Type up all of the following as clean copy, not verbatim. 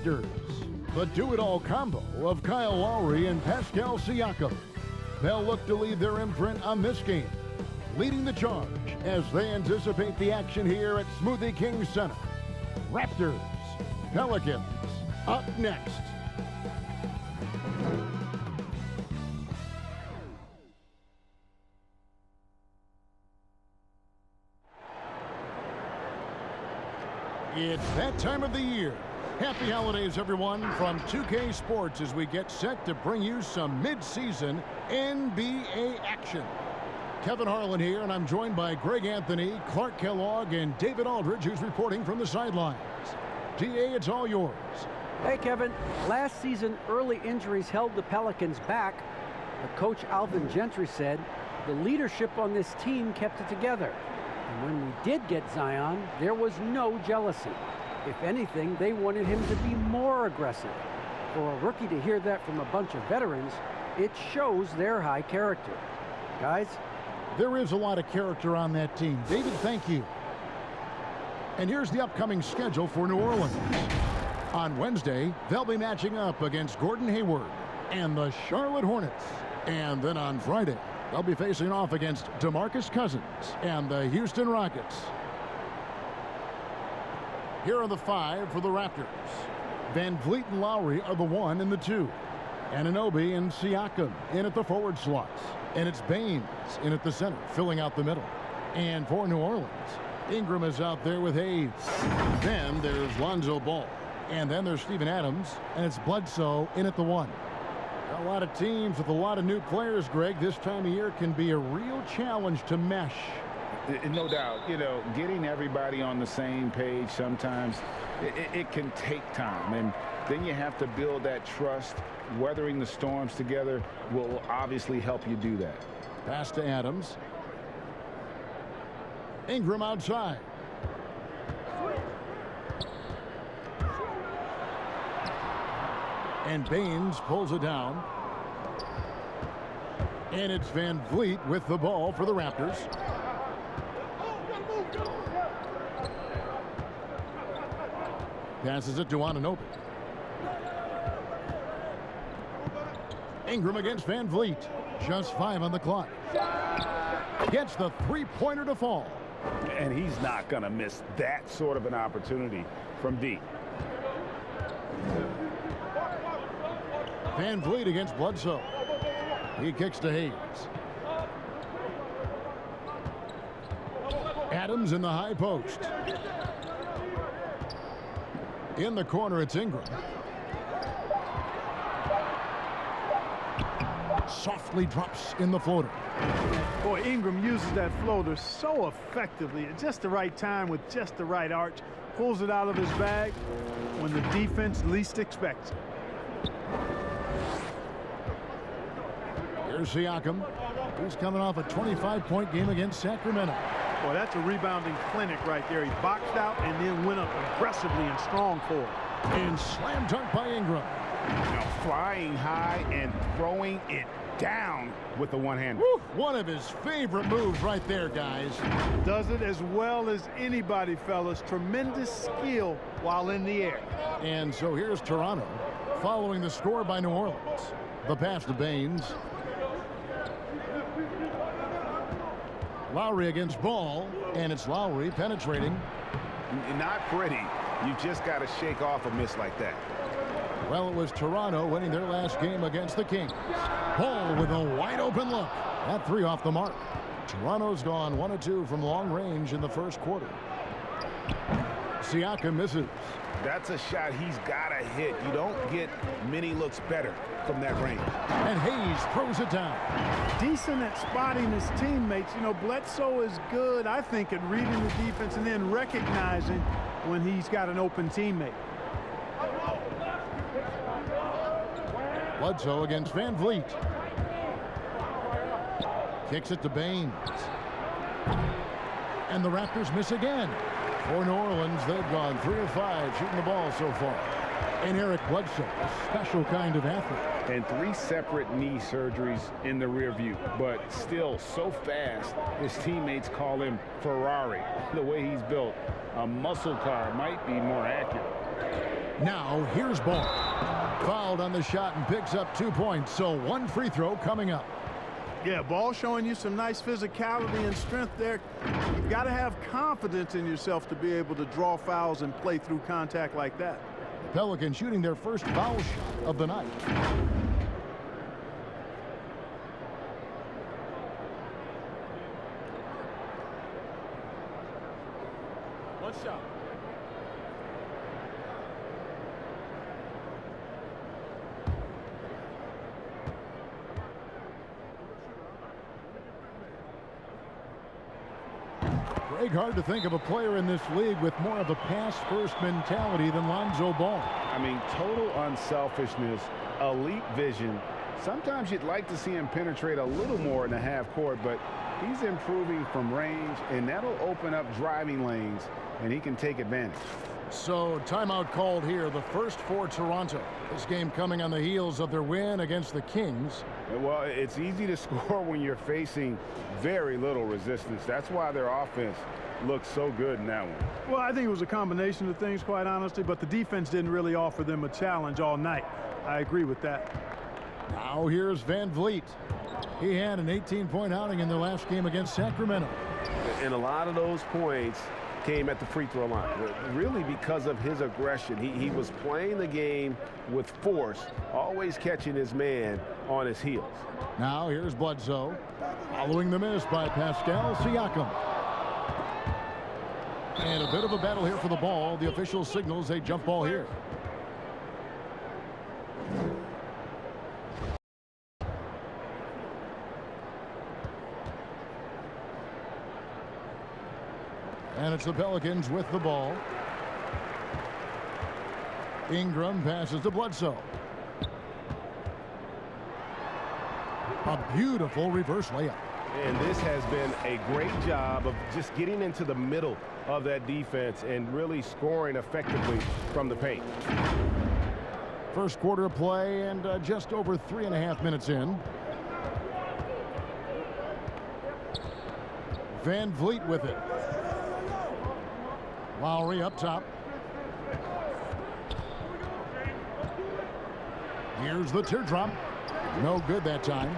Raptors, the do-it-all combo of Kyle Lowry and Pascal Siakam. They'll look to leave their imprint on this game, leading the charge as they anticipate the action here at Smoothie King Center. Raptors, Pelicans, up next. It's that time of the year. Happy holidays, everyone, from 2K Sports as we get set to bring you some mid-season NBA action. Kevin Harlan here, and I'm joined by Greg Anthony, Clark Kellogg, and David Aldridge, who's reporting from the sidelines. DA, it's all yours. Hey, Kevin. Last season, early injuries held the Pelicans back, but Coach Alvin Gentry said the leadership on this team kept it together. And when we did get Zion, there was no jealousy. If anything, they wanted him to be more aggressive. For a rookie to hear that from a bunch of veterans, it shows their high character. Guys? There is a lot of character on that team. David, thank you. And here's the upcoming schedule for New Orleans. On Wednesday, they'll be matching up against Gordon Hayward and the Charlotte Hornets. And then on Friday, they'll be facing off against DeMarcus Cousins and the Houston Rockets. Here are the 5 for the Raptors. Van Vliet and Lowry are the 1 and the 2. Anunoby and Siakam in at the forward slots. And it's Baines in at the center, filling out the middle. And for New Orleans, Ingram is out there with Hayes. Then there's Lonzo Ball. And then there's Steven Adams, and it's Bledsoe in at the 1. A lot of teams with a lot of new players, Greg. This time of year can be a real challenge to mesh. No doubt. You know, getting everybody on the same page sometimes, it can take time. And then you have to build that trust. Weathering the storms together will obviously help you do that. Pass to Adams. Ingram outside. And Baines pulls it down. And it's Van Vliet with the ball for the Raptors. Passes it to Anunoby. Ingram against Van Vliet. Just 5 on the clock. Gets the three-pointer to fall. And he's not going to miss that sort of an opportunity from deep. Van Vliet against Bledsoe. He kicks to Hayes. Adams in the high post. In the corner, it's Ingram. Softly drops in the floater. Boy, Ingram uses that floater so effectively at just the right time with just the right arch. Pulls it out of his bag when the defense least expects it. Here's Siakam. He's coming off a 25-point game against Sacramento. Boy, that's a rebounding clinic right there. He boxed out and then went up aggressively and strong for it. And slam dunk by Ingram. Now flying high and throwing it down with the one-hander. One of his favorite moves right there, guys. Does it as well as anybody, fellas. Tremendous skill while in the air. And so here's Toronto following the score by New Orleans. The pass to Baines. Lowry against Ball, and it's Lowry penetrating. Not pretty. You just got to shake off a miss like that. Well, it was Toronto winning their last game against the Kings. Ball with a wide open look. That 3 off the mark. Toronto's gone 1 of 2 from long range in the first quarter. Siakam misses. That's a shot he's got to hit. You don't get many looks better from that range. And Hayes throws it down. Decent at spotting his teammates. You know, Bledsoe is good, I think, at reading the defense and then recognizing when he's got an open teammate. Bledsoe against Van Vliet. Kicks it to Baines. And the Raptors miss again. For New Orleans, they've gone 3 of 5 shooting the ball so far. And Eric Bledsoe, a special kind of athlete. And 3 separate knee surgeries in the rear view, but still so fast, his teammates call him Ferrari. The way he's built, a muscle car might be more accurate. Now here's Ball. Fouled on the shot and picks up 2 points. So 1 free throw coming up. Yeah, Ball showing you some nice physicality and strength there. You've got to have confidence in yourself to be able to draw fouls and play through contact like that. The Pelicans shooting their first foul shot of the night. One shot. Greg, hard to think of a player in this league with more of a pass-first mentality than Lonzo Ball. I mean, total unselfishness, elite vision. Sometimes you'd like to see him penetrate a little more in the half court, but he's improving from range, and that'll open up driving lanes, and he can take advantage. So timeout called here, the first for Toronto. This game coming on the heels of their win against the Kings. Well, it's easy to score when you're facing very little resistance. That's why their offense looks so good in that one. Well, I think it was a combination of things, quite honestly, but the defense didn't really offer them a challenge all night. I agree with that. Now here's Van Vliet. He had an 18-point outing in their last game against Sacramento. And a lot of those points came at the free throw line, really because of his aggression. He was playing the game with force, always catching his man on his heels. Now here's Bledsoe, following the miss by Pascal Siakam. And a bit of a battle here for the ball. The official signals a jump ball here. And it's the Pelicans with the ball. Ingram passes to Bledsoe. A beautiful reverse layup. And this has been a great job of just getting into the middle of that defense and really scoring effectively from the paint. First quarter of play and just over 3.5 minutes in. Van Vliet with it. Lowry up top. Here's the teardrop. No good that time.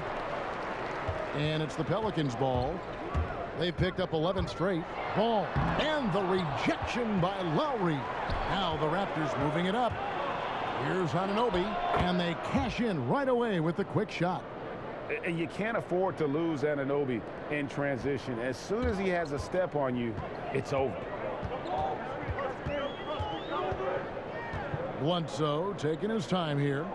And it's the Pelicans ball. They've picked up 11 straight. Ball. And the rejection by Lowry. Now the Raptors moving it up. Here's Anunoby. And they cash in right away with the quick shot. And you can't afford to lose Anunoby in transition. As soon as he has a step on you, it's over. Bledsoe taking his time here.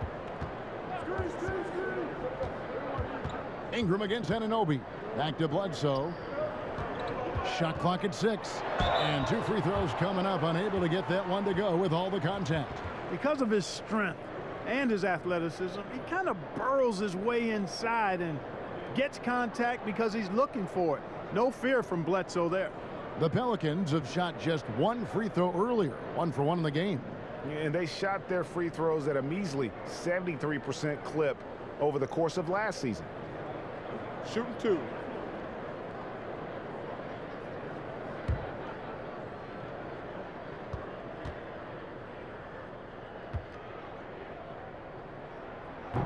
Ingram against Anunoby. Back to Bledsoe. Shot clock at 6. And 2 free throws coming up. Unable to get that one to go with all the contact. Because of his strength and his athleticism, he kind of burrows his way inside and gets contact because he's looking for it. No fear from Bledsoe there. The Pelicans have shot just 1 free throw earlier. 1 for 1 in the game. And they shot their free throws at a measly 73% clip over the course of last season. Shooting 2.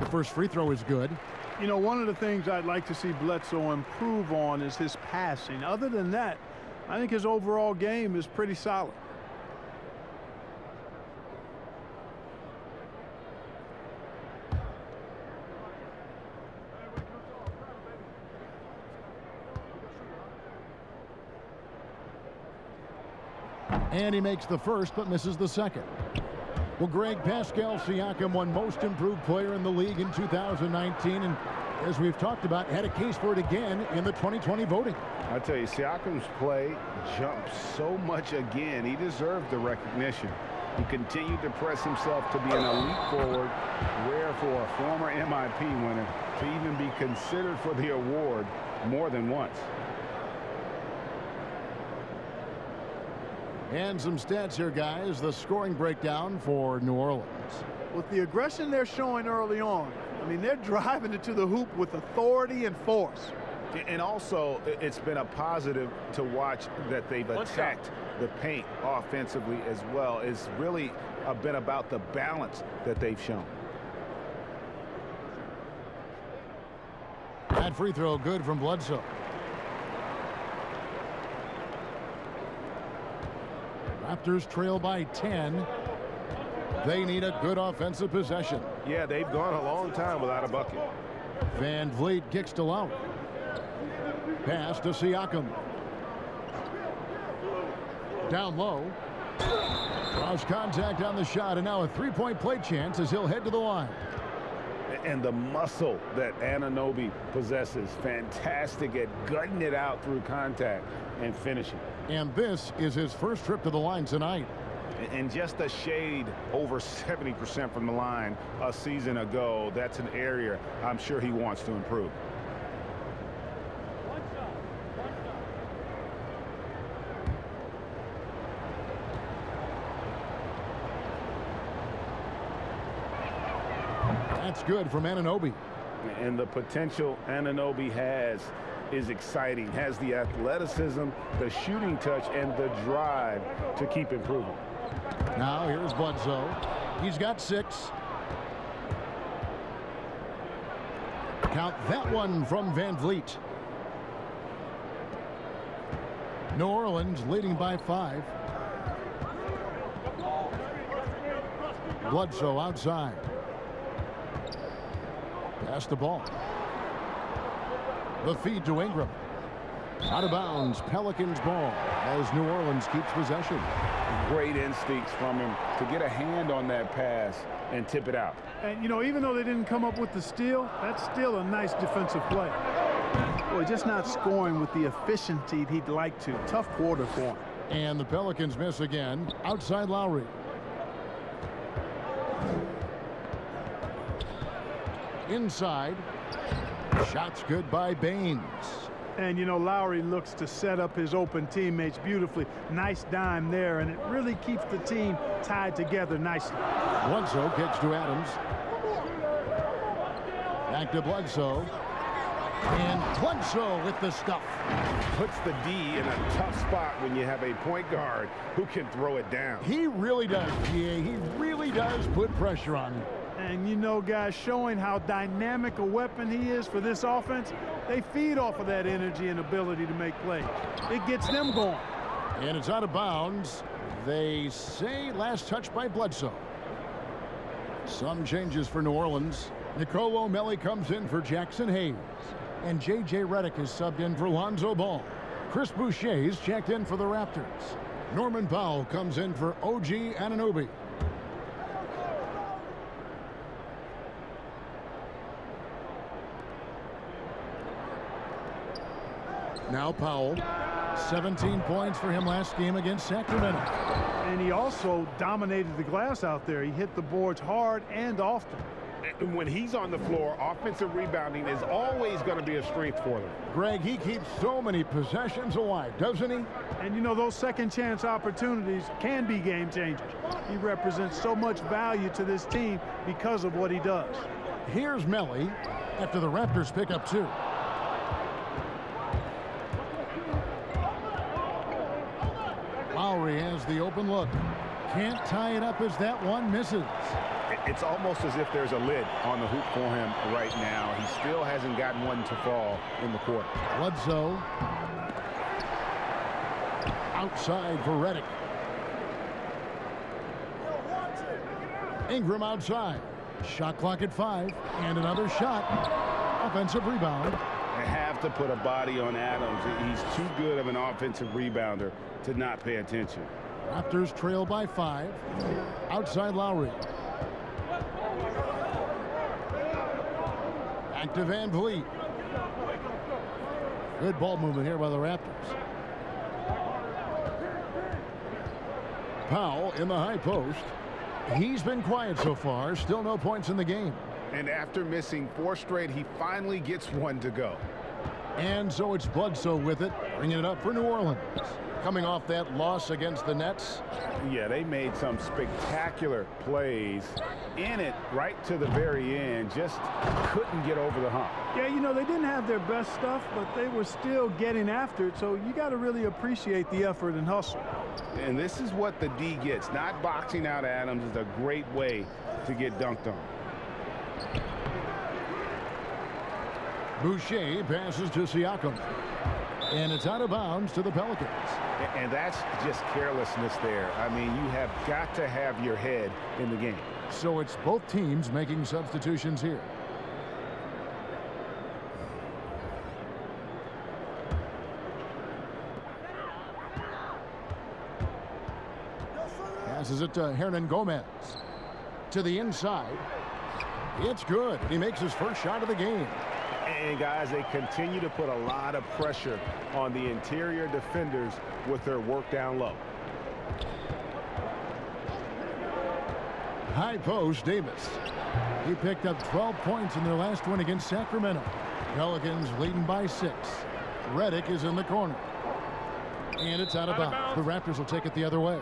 The first free throw is good. You know, one of the things I'd like to see Bledsoe improve on is his passing. Other than that, I think his overall game is pretty solid. And he makes the first but misses the second. Well, Greg, Pascal Siakam won most improved player in the league in 2019. And as we've talked about, had a case for it again in the 2020 voting. I tell you, Siakam's play jumped so much again. He deserved the recognition. He continued to press himself to be an elite forward, rare for a former MIP winner to even be considered for the award more than once. And some stats here, guys. The scoring breakdown for New Orleans. With the aggression they're showing early on, I mean, they're driving it to the hoop with authority and force. And also, it's been a positive to watch that they've attacked the paint offensively as well. It's really been about the balance that they've shown. That free throw good from Bledsoe. Raptors trail by 10. They need a good offensive possession. Yeah, they've gone a long time without a bucket. Van Vliet kicks to Lowry. Pass to Siakam. Down low. Cross contact on the shot, and now a three-point play chance as he'll head to the line. And the muscle that Anunoby possesses, fantastic at gutting it out through contact and finishing. And this is his first trip to the line tonight. And just a shade over 70% from the line a season ago. That's an area I'm sure he wants to improve. That's good from Anunoby. And the potential Anunoby has is exciting. Has the athleticism, the shooting touch, and the drive to keep improving. Now here's Bledsoe. He's got 6. Count that one from Van Vliet. New Orleans leading by 5. Bledsoe outside. Pass the ball. The feed to Ingram. Out of bounds, Pelicans ball as New Orleans keeps possession. Great instincts from him to get a hand on that pass and tip it out. And, you know, even though they didn't come up with the steal, that's still a nice defensive play. Boy, just not scoring with the efficiency he'd like to. Tough quarter for him. And the Pelicans miss again. Outside Lowry. Inside. Shots good by Baines. And, you know, Lowry looks to set up his open teammates beautifully. Nice dime there, and it really keeps the team tied together nicely. Bledsoe kicks to Adams. Back to Bledsoe. And Bledsoe with the stuff. Puts the D in a tough spot when you have a point guard who can throw it down. He really does, GA. He really does put pressure on him. And, you know, guys, showing how dynamic a weapon he is for this offense, they feed off of that energy and ability to make plays. It gets them going. And it's out of bounds. They say last touch by Bledsoe. Some changes for New Orleans. Nicolo O'Malley comes in for Jackson Hayes. And J.J. Redick is subbed in for Lonzo Ball. Chris Boucher's checked in for the Raptors. Norman Powell comes in for OG Anunoby. Now Powell, 17 points for him last game against Sacramento. And he also dominated the glass out there. He hit the boards hard and often. And when he's on the floor, offensive rebounding is always going to be a strength for them. Greg, he keeps so many possessions alive, doesn't he? And, you know, those second chance opportunities can be game changers. He represents so much value to this team because of what he does. Here's Melly after the Raptors pick up 2. Lowry has the open look. Can't tie it up as that one misses. It's almost as if there's a lid on the hoop for him right now. He still hasn't gotten one to fall in the quarter. Bledsoe. Outside for Redick. Ingram outside. Shot clock at 5. And another shot. Offensive rebound. They have to put a body on Adams. He's too good of an offensive rebounder to not pay attention. Raptors trail by 5. Outside Lowry. Back to Van Vliet. Good ball movement here by the Raptors. Powell in the high post. He's been quiet so far. Still no points in the game. And after missing 4 straight, he finally gets one to go. And so it's Bledsoe with it, bringing it up for New Orleans. coming off that loss against the Nets. Yeah, they made some spectacular plays in it right to the very end. Just couldn't get over the hump. Yeah, you know, they didn't have their best stuff, but they were still getting after it. So you got to really appreciate the effort and hustle. And this is what the D gets. Not boxing out Adams is a great way to get dunked on. Boucher passes to Siakam. And it's out of bounds to the Pelicans. And that's just carelessness there. I mean, you have got to have your head in the game. So it's both teams making substitutions here. Passes it to Hernan Gomez. To the inside. It's good. He makes his first shot of the game. And guys, they continue to put a lot of pressure on the interior defenders with their work down low. High post, Davis. He picked up 12 points in their last one against Sacramento. Pelicans leading by 6. Redick is in the corner. And it's out of bounds. The Raptors will take it the other way.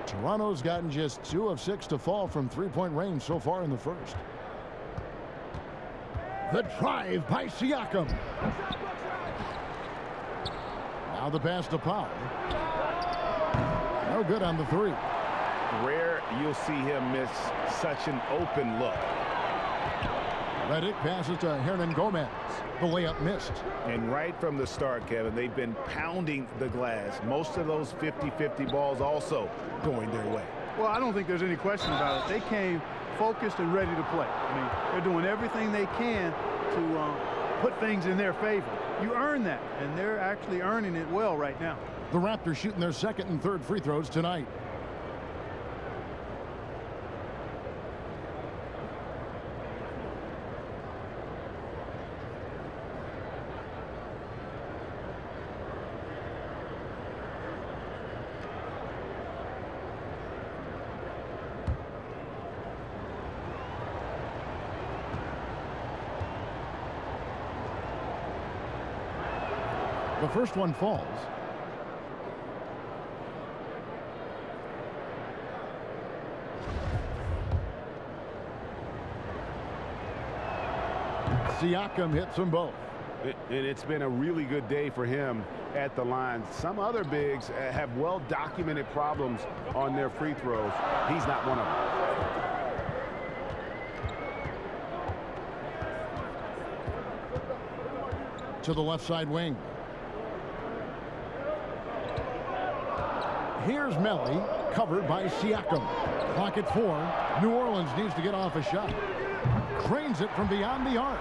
Toronto's gotten just 2 of 6 to fall from three-point range so far in the first. The drive by Siakam. Now the pass to Powell. No good on the three. Rare you'll see him miss such an open look. Redick passes to Hernan Gomez. The layup missed. And right from the start, Kevin, they've been pounding the glass. Most of those 50-50 balls also going their way. Well, I don't think there's any question about it. They came focused and ready to play. I mean, they're doing everything they can to put things in their favor. You earn that, and they're actually earning it well right now. The Raptors shooting their second and third free throws tonight. The first one falls. Siakam hits them both. And it's been a really good day for him at the line. Some other bigs have well-documented problems on their free throws. He's not one of them. To the left side wing. Here's Melly, covered by Siakam. Clock at 4. New Orleans needs to get off a shot. Drains it from beyond the arc.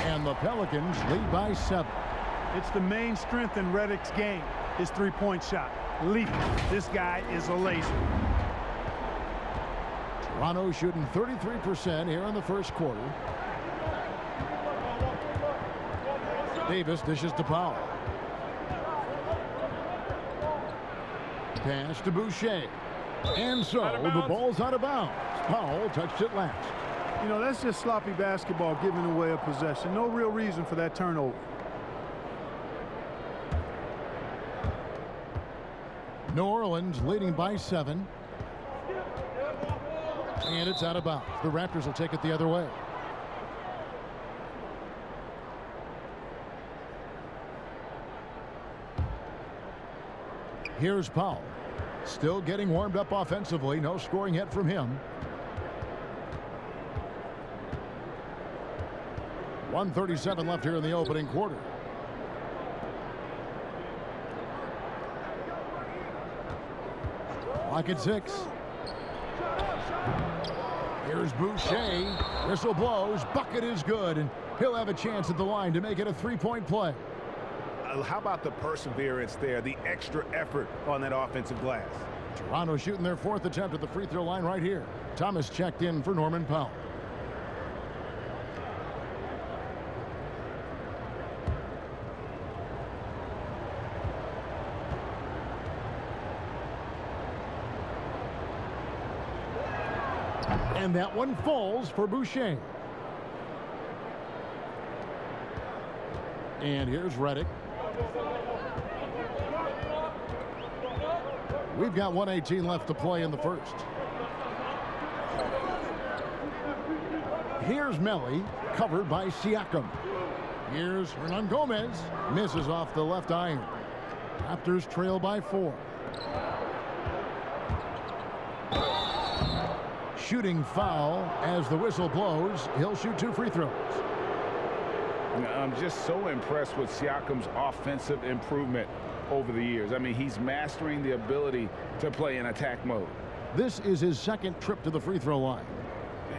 And the Pelicans lead by 7. It's the main strength in Redick's game, his three-point shot. Lethal. This guy is a laser. Toronto shooting 33% here in the first quarter. Davis dishes to Powell. Pass to Boucher. And so the ball's out of bounds. Powell touched it last. You know, that's just sloppy basketball, giving away a possession. No real reason for that turnover. New Orleans leading by 7. And it's out of bounds. The Raptors will take it the other way. Here's Powell. Still getting warmed up offensively. No scoring yet from him. 1:37 left here in the opening quarter. Clock at 6. Here's Boucher. Whistle blows. Bucket is good. And he'll have a chance at the line to make it a three-point play. How about the perseverance there, the extra effort on that offensive glass? Toronto shooting their 4th attempt at the free throw line right here. Thomas checked in for Norman Powell. And that one falls for Boucher. And here's Reddick. We've got 1:18 left to play in the first. Here's Melly, covered by Siakam. Here's Hernangomez, misses off the left iron. Raptors trail by 4. Shooting foul as the whistle blows. He'll shoot 2 free throws. I'm just so impressed with Siakam's offensive improvement over the years. I mean, he's mastering the ability to play in attack mode. This is his second trip to the free throw line.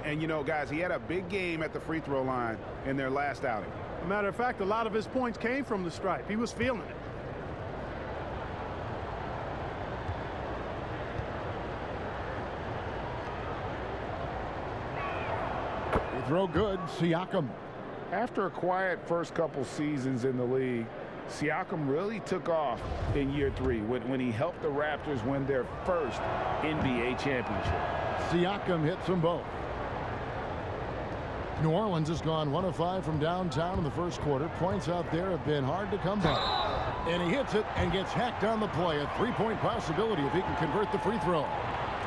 And, you know, guys, he had a big game at the free throw line in their last outing. As a matter of fact, a lot of his points came from the stripe. He was feeling it. Free throw good, Siakam. After a quiet first couple seasons in the league, Siakam really took off in year 3 when he helped the Raptors win their first NBA championship. Siakam hits them both. New Orleans has gone 1 of 5 from downtown in the first quarter. Points out there have been hard to come by. And he hits it and gets hacked on the play. A 3-point possibility if he can convert the free throw.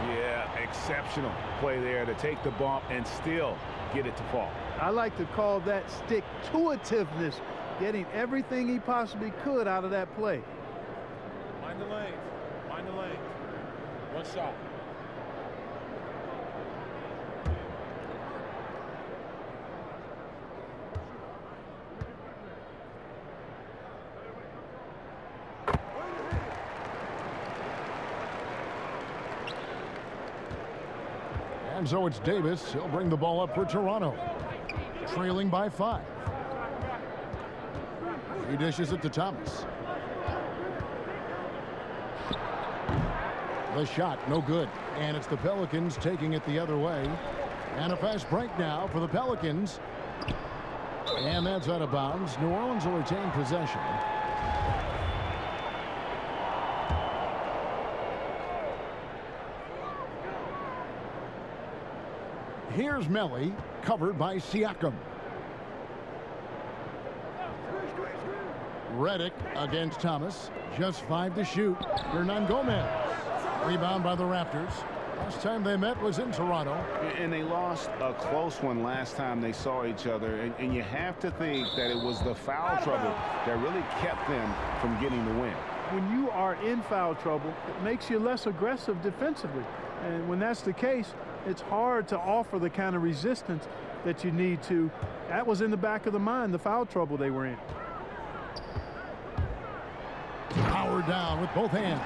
Yeah, exceptional play there to take the bump and still get it to fall. I like to call that stick-to-itiveness, getting everything he possibly could out of that play. Mind the lane. Mind the lane. One shot. And so it's Davis. He'll bring the ball up for Toronto. Trailing by 5. He dishes it to Thomas. The shot, no good. And it's the Pelicans taking it the other way. And a fast break now for the Pelicans. And that's out of bounds. New Orleans will retain possession. Here's Melly, covered by Siakam. Reddick against Thomas. Just 5 to shoot. Hernangomez. Rebound by the Raptors. Last time they met was in Toronto. And they lost a close one last time they saw each other. And you have to think that it was the foul trouble that really kept them from getting the win. When you are in foul trouble, it makes you less aggressive defensively. And when that's the case, it's hard to offer the kind of resistance that you need to. That was in the back of the mind, the foul trouble they were in. Powered down with both hands.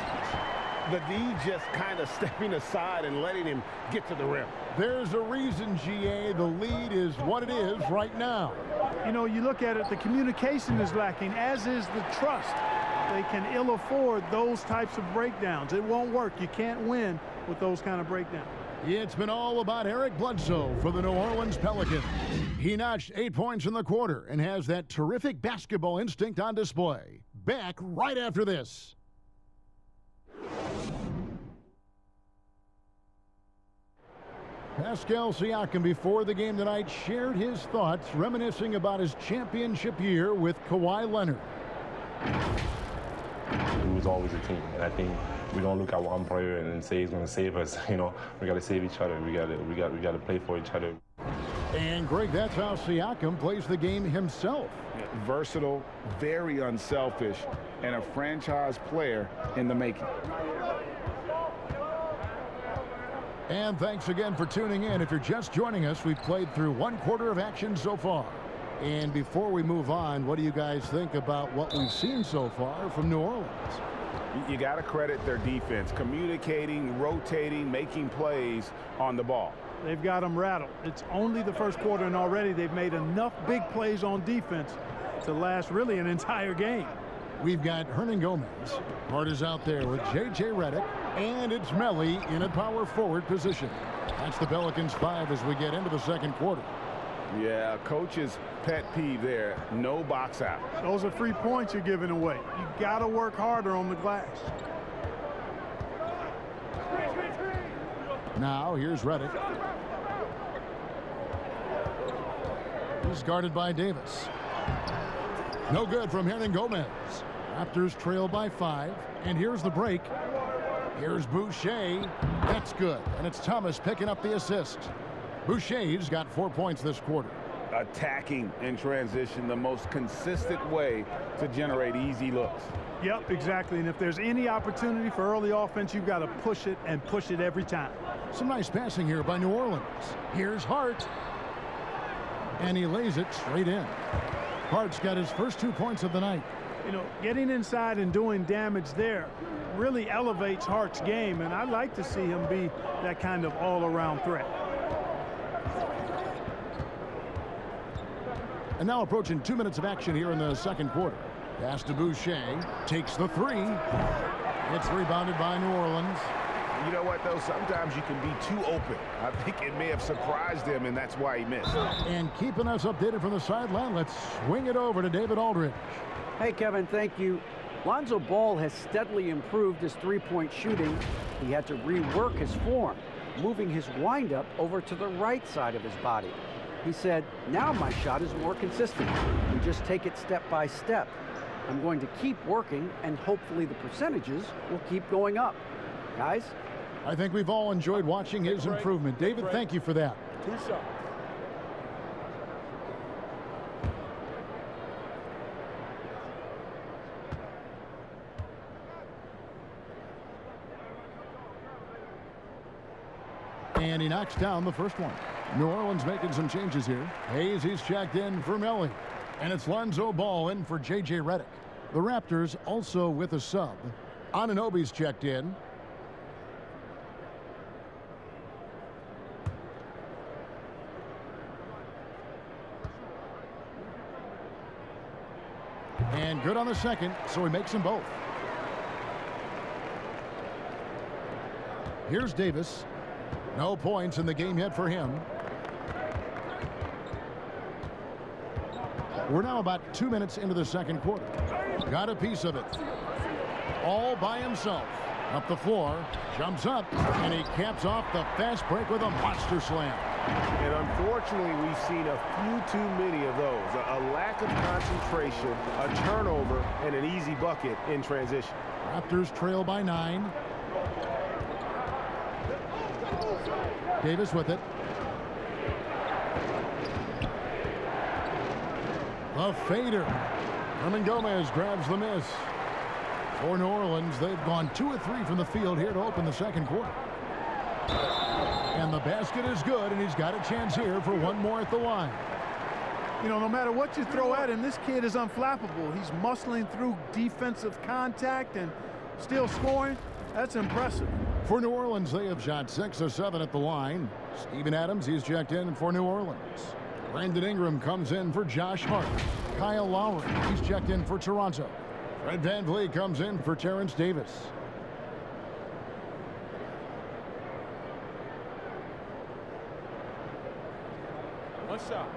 The D just kind of stepping aside and letting him get to the rim. There's a reason, GA, the lead is what it is right now. You know, you look at it, the communication is lacking, as is the trust. They can ill afford those types of breakdowns. It won't work. You can't win with those kind of breakdowns. It's been all about Eric Bledsoe for the New Orleans Pelicans. He notched 8 points in the quarter and has that terrific basketball instinct on display. Back right after this. Pascal Siakam, before the game tonight, shared his thoughts, reminiscing about his championship year with Kawhi Leonard. It was always a team, and I think we don't look at one player and say he's going to save us. You know, we got to save each other. We got to play for each other. And Greg, that's how Siakam plays the game himself. Versatile, very unselfish, and a franchise player in the making. And thanks again for tuning in. If you're just joining us, we've played through 1 quarter of action so far. And before we move on, what do you guys think about what we've seen so far from New Orleans? You got to credit their defense, communicating, rotating, making plays on the ball. They've got them rattled. It's only the first quarter, and already they've made enough big plays on defense to last really an entire game. We've got Hernangomez. Hart is out there with J.J. Redick, and it's Melly in a power forward position. That's the Pelicans 5 as we get into the second quarter. Yeah, coach's pet peeve there, no box out. Those are free points you're giving away. You got to work harder on the glass. Now here's Redick. He's guarded by Davis. No good from Gomez. Raptors trail by 5. And here's the break. Here's Boucher. That's good. And it's Thomas picking up the assist. Boucher's got 4 points this quarter. Attacking in transition, the most consistent way to generate easy looks. Yep, exactly. And if there's any opportunity for early offense, you've got to push it and push it every time. Some nice passing here by New Orleans. Here's Hart. And he lays it straight in. Hart's got his first 2 points of the night. You know, getting inside and doing damage there really elevates Hart's game, and I'd like to see him be that kind of all-around threat. And now approaching 2 minutes of action here in the second quarter. Pass to Boucher. Takes the 3. It's rebounded by New Orleans. You know what, though? Sometimes you can be too open. I think it may have surprised him, and that's why he missed. And keeping us updated from the sideline, let's swing it over to David Aldridge. Hey, Kevin, thank you. Lonzo Ball has steadily improved his three-point shooting. He had to rework his form, moving his windup over to the right side of his body. He said, now my shot is more consistent. We just take it step by step. I'm going to keep working, and hopefully the percentages will keep going up. Guys? I think we've all enjoyed watching his improvement. David, thank you for that. 2 shots. And he knocks down the first one. New Orleans making some changes here. Hayes, he's checked in for Melly. And it's Lonzo Ball in for J.J. Redick. The Raptors also with a sub. Anunoby's checked in. And good on the second, so he makes them both. Here's Davis. No points in the game yet for him. We're now about 2 minutes into the second quarter. Got a piece of it. All by himself. Up the floor. Jumps up. And he caps off the fast break with a monster slam. And unfortunately, we've seen a few too many of those. A lack of concentration, a turnover, and an easy bucket in transition. Raptors trail by 9. Davis with it. A fader. Gomez grabs the miss. For New Orleans, they've gone 2 of 3 from the field here to open the second quarter. And the basket is good, and he's got a chance here for one more at the line. You know, no matter what you throw at him, this kid is unflappable. He's muscling through defensive contact and still scoring. That's impressive. For New Orleans, they have shot 6 of 7 at the line. Steven Adams, he's checked in for New Orleans. Brandon Ingram comes in for Josh Hart. Kyle Lowry, he's checked in for Toronto. Fred VanVleet comes in for Terrence Davis. One shot.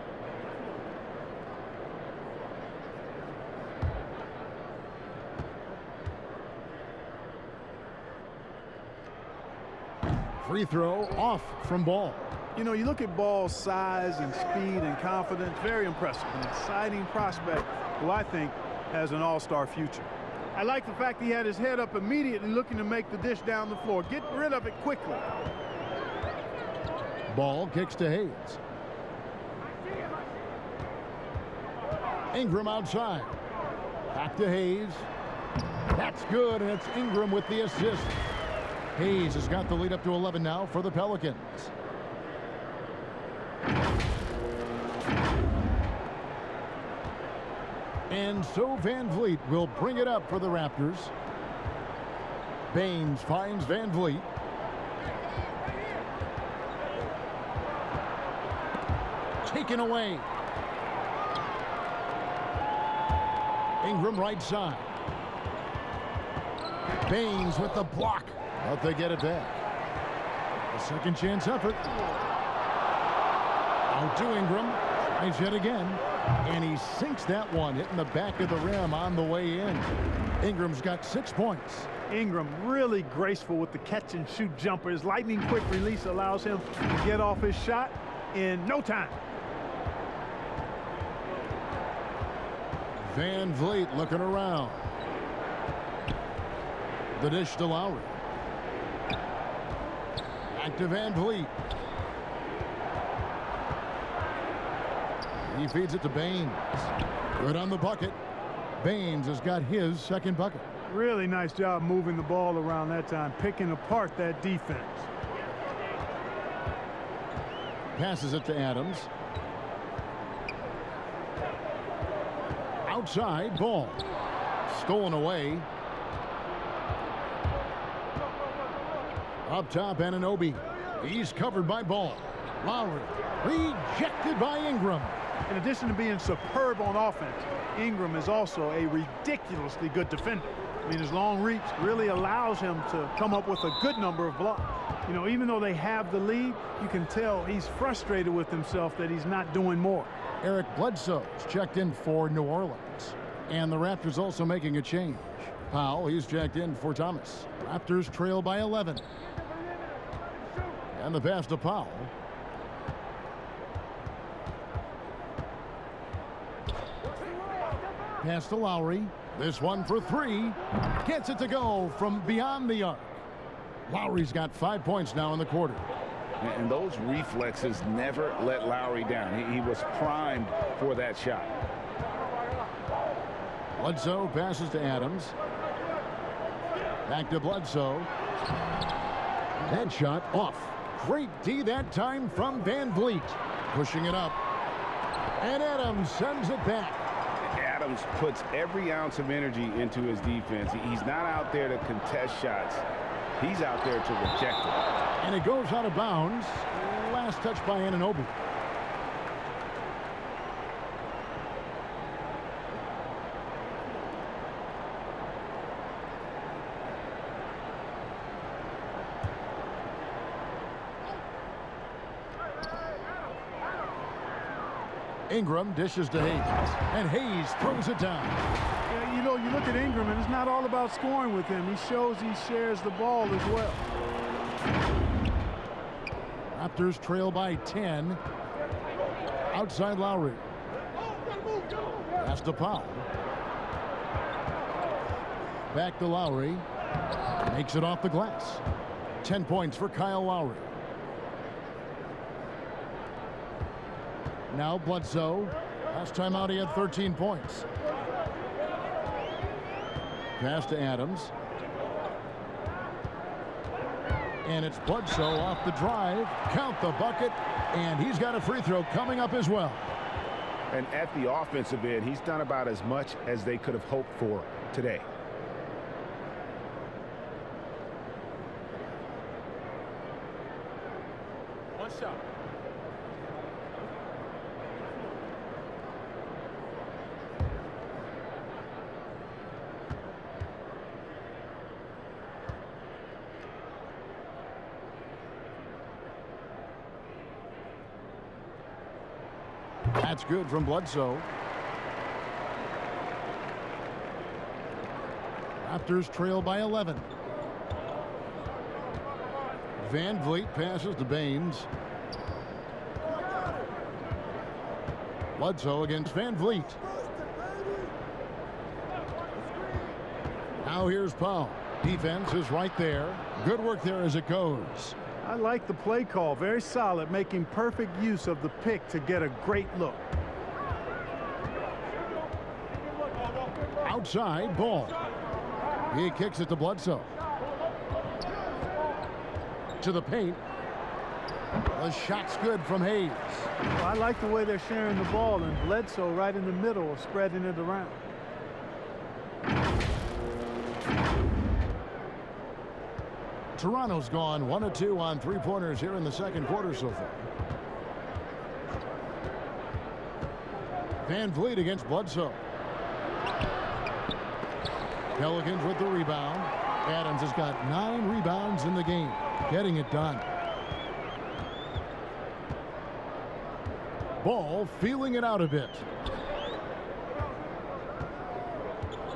Free throw off from Ball. You know, you look at Ball's size and speed and confidence, very impressive. An exciting prospect who I think has an all-star future. I like the fact he had his head up immediately looking to make the dish down the floor. Get rid of it quickly. Ball kicks to Hayes. Ingram outside. Back to Hayes. That's good, and it's Ingram with the assist. Hayes has got the lead up to 11 now for the Pelicans. And so VanVleet will bring it up for the Raptors. Baines finds VanVleet. Taken away. Ingram right side. Baines with the block. But they get it back. A second chance effort. Out to Ingram. Tries yet again. And he sinks that one, hitting the back of the rim on the way in. Ingram's got 6 points. Ingram really graceful with the catch and shoot jumper. His lightning quick release allows him to get off his shot in no time. Van Vliet looking around. The dish to Lowry. Back to Van Vliet. He feeds it to Baines. Good on the bucket. Baines has got his second bucket. Really nice job moving the ball around that time, picking apart that defense. Passes it to Adams. Outside ball. Stolen away. Up top, Anunoby. He's covered by Ball. Lowry rejected by Ingram. In addition to being superb on offense, Ingram is also a ridiculously good defender. I mean, his long reach really allows him to come up with a good number of blocks. You know, even though they have the lead, you can tell he's frustrated with himself that he's not doing more. Eric Bledsoe's checked in for New Orleans. And the Raptors also making a change. Powell, he's checked in for Thomas. Raptors trail by 11. And the pass to Powell. Pass to Lowry. This one for three. Gets it to go from beyond the arc. Lowry's got 5 points now in the quarter. And those reflexes never let Lowry down. He was primed for that shot. Bledsoe passes to Adams. Back to Bledsoe. That shot off. Great D that time from Van Vliet. Pushing it up. And Adams sends it back. Adams puts every ounce of energy into his defense. He's not out there to contest shots. He's out there to reject it. And it goes out of bounds. Last touch by Anunoby. Ingram dishes to Hayes, and Hayes throws it down. Yeah, you know, you look at Ingram, and it's not all about scoring with him. He shows he shares the ball as well. Raptors trail by 10. Outside Lowry. Pass to Powell. Back to Lowry. Makes it off the glass. 10 points for Kyle Lowry. Now Bledsoe. Last time out he had 13 points. Pass to Adams. And it's Bledsoe off the drive. Count the bucket. And he's got a free throw coming up as well. And at the offensive end, he's done about as much as they could have hoped for today. One shot. That's good from Bledsoe. Raptors trail by 11. Van Vliet passes to Baines. Bledsoe against Van Vliet. Now here's Powell. Defense is right there. Good work there as it goes. I like the play call. Very solid, making perfect use of the pick to get a great look. Outside ball. He kicks it to Bledsoe. To the paint. The shot's good from Hayes. Well, I like the way they're sharing the ball, and Bledsoe right in the middle, spreading it around. Toronto's gone 1 of 2 on three-pointers here in the second quarter so far. Van Vliet against Bledsoe. Pelicans with the rebound. Adams has got 9 rebounds in the game. Getting it done. Ball feeling it out a bit.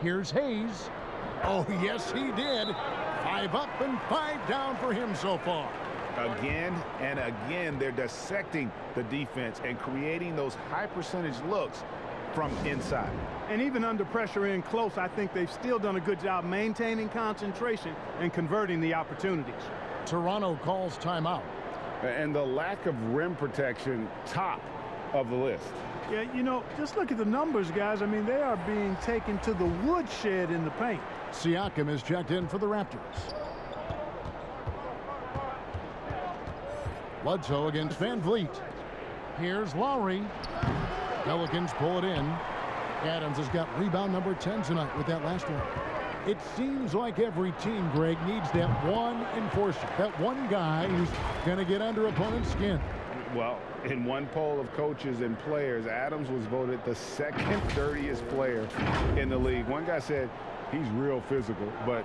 Here's Hayes. Oh, yes, he did. 5 up and 5 down for him so far. Again and again, they're dissecting the defense and creating those high percentage looks. from inside. And even under pressure in close, I think they've still done a good job maintaining concentration and converting the opportunities. Toronto calls timeout. And the lack of rim protection, top of the list. Yeah, you know, just look at the numbers, guys. I mean, they are being taken to the woodshed in the paint. Siakam is checked in for the Raptors. Bledsoe against Van Vliet. Here's Lowry. Pelicans pull it in. Adams has got rebound number 10 tonight with that last one. It seems like every team, Greg, needs that one enforcer, that one guy who's going to get under opponent's skin. Well, in one poll of coaches and players, Adams was voted the second dirtiest player in the league. One guy said he's real physical, but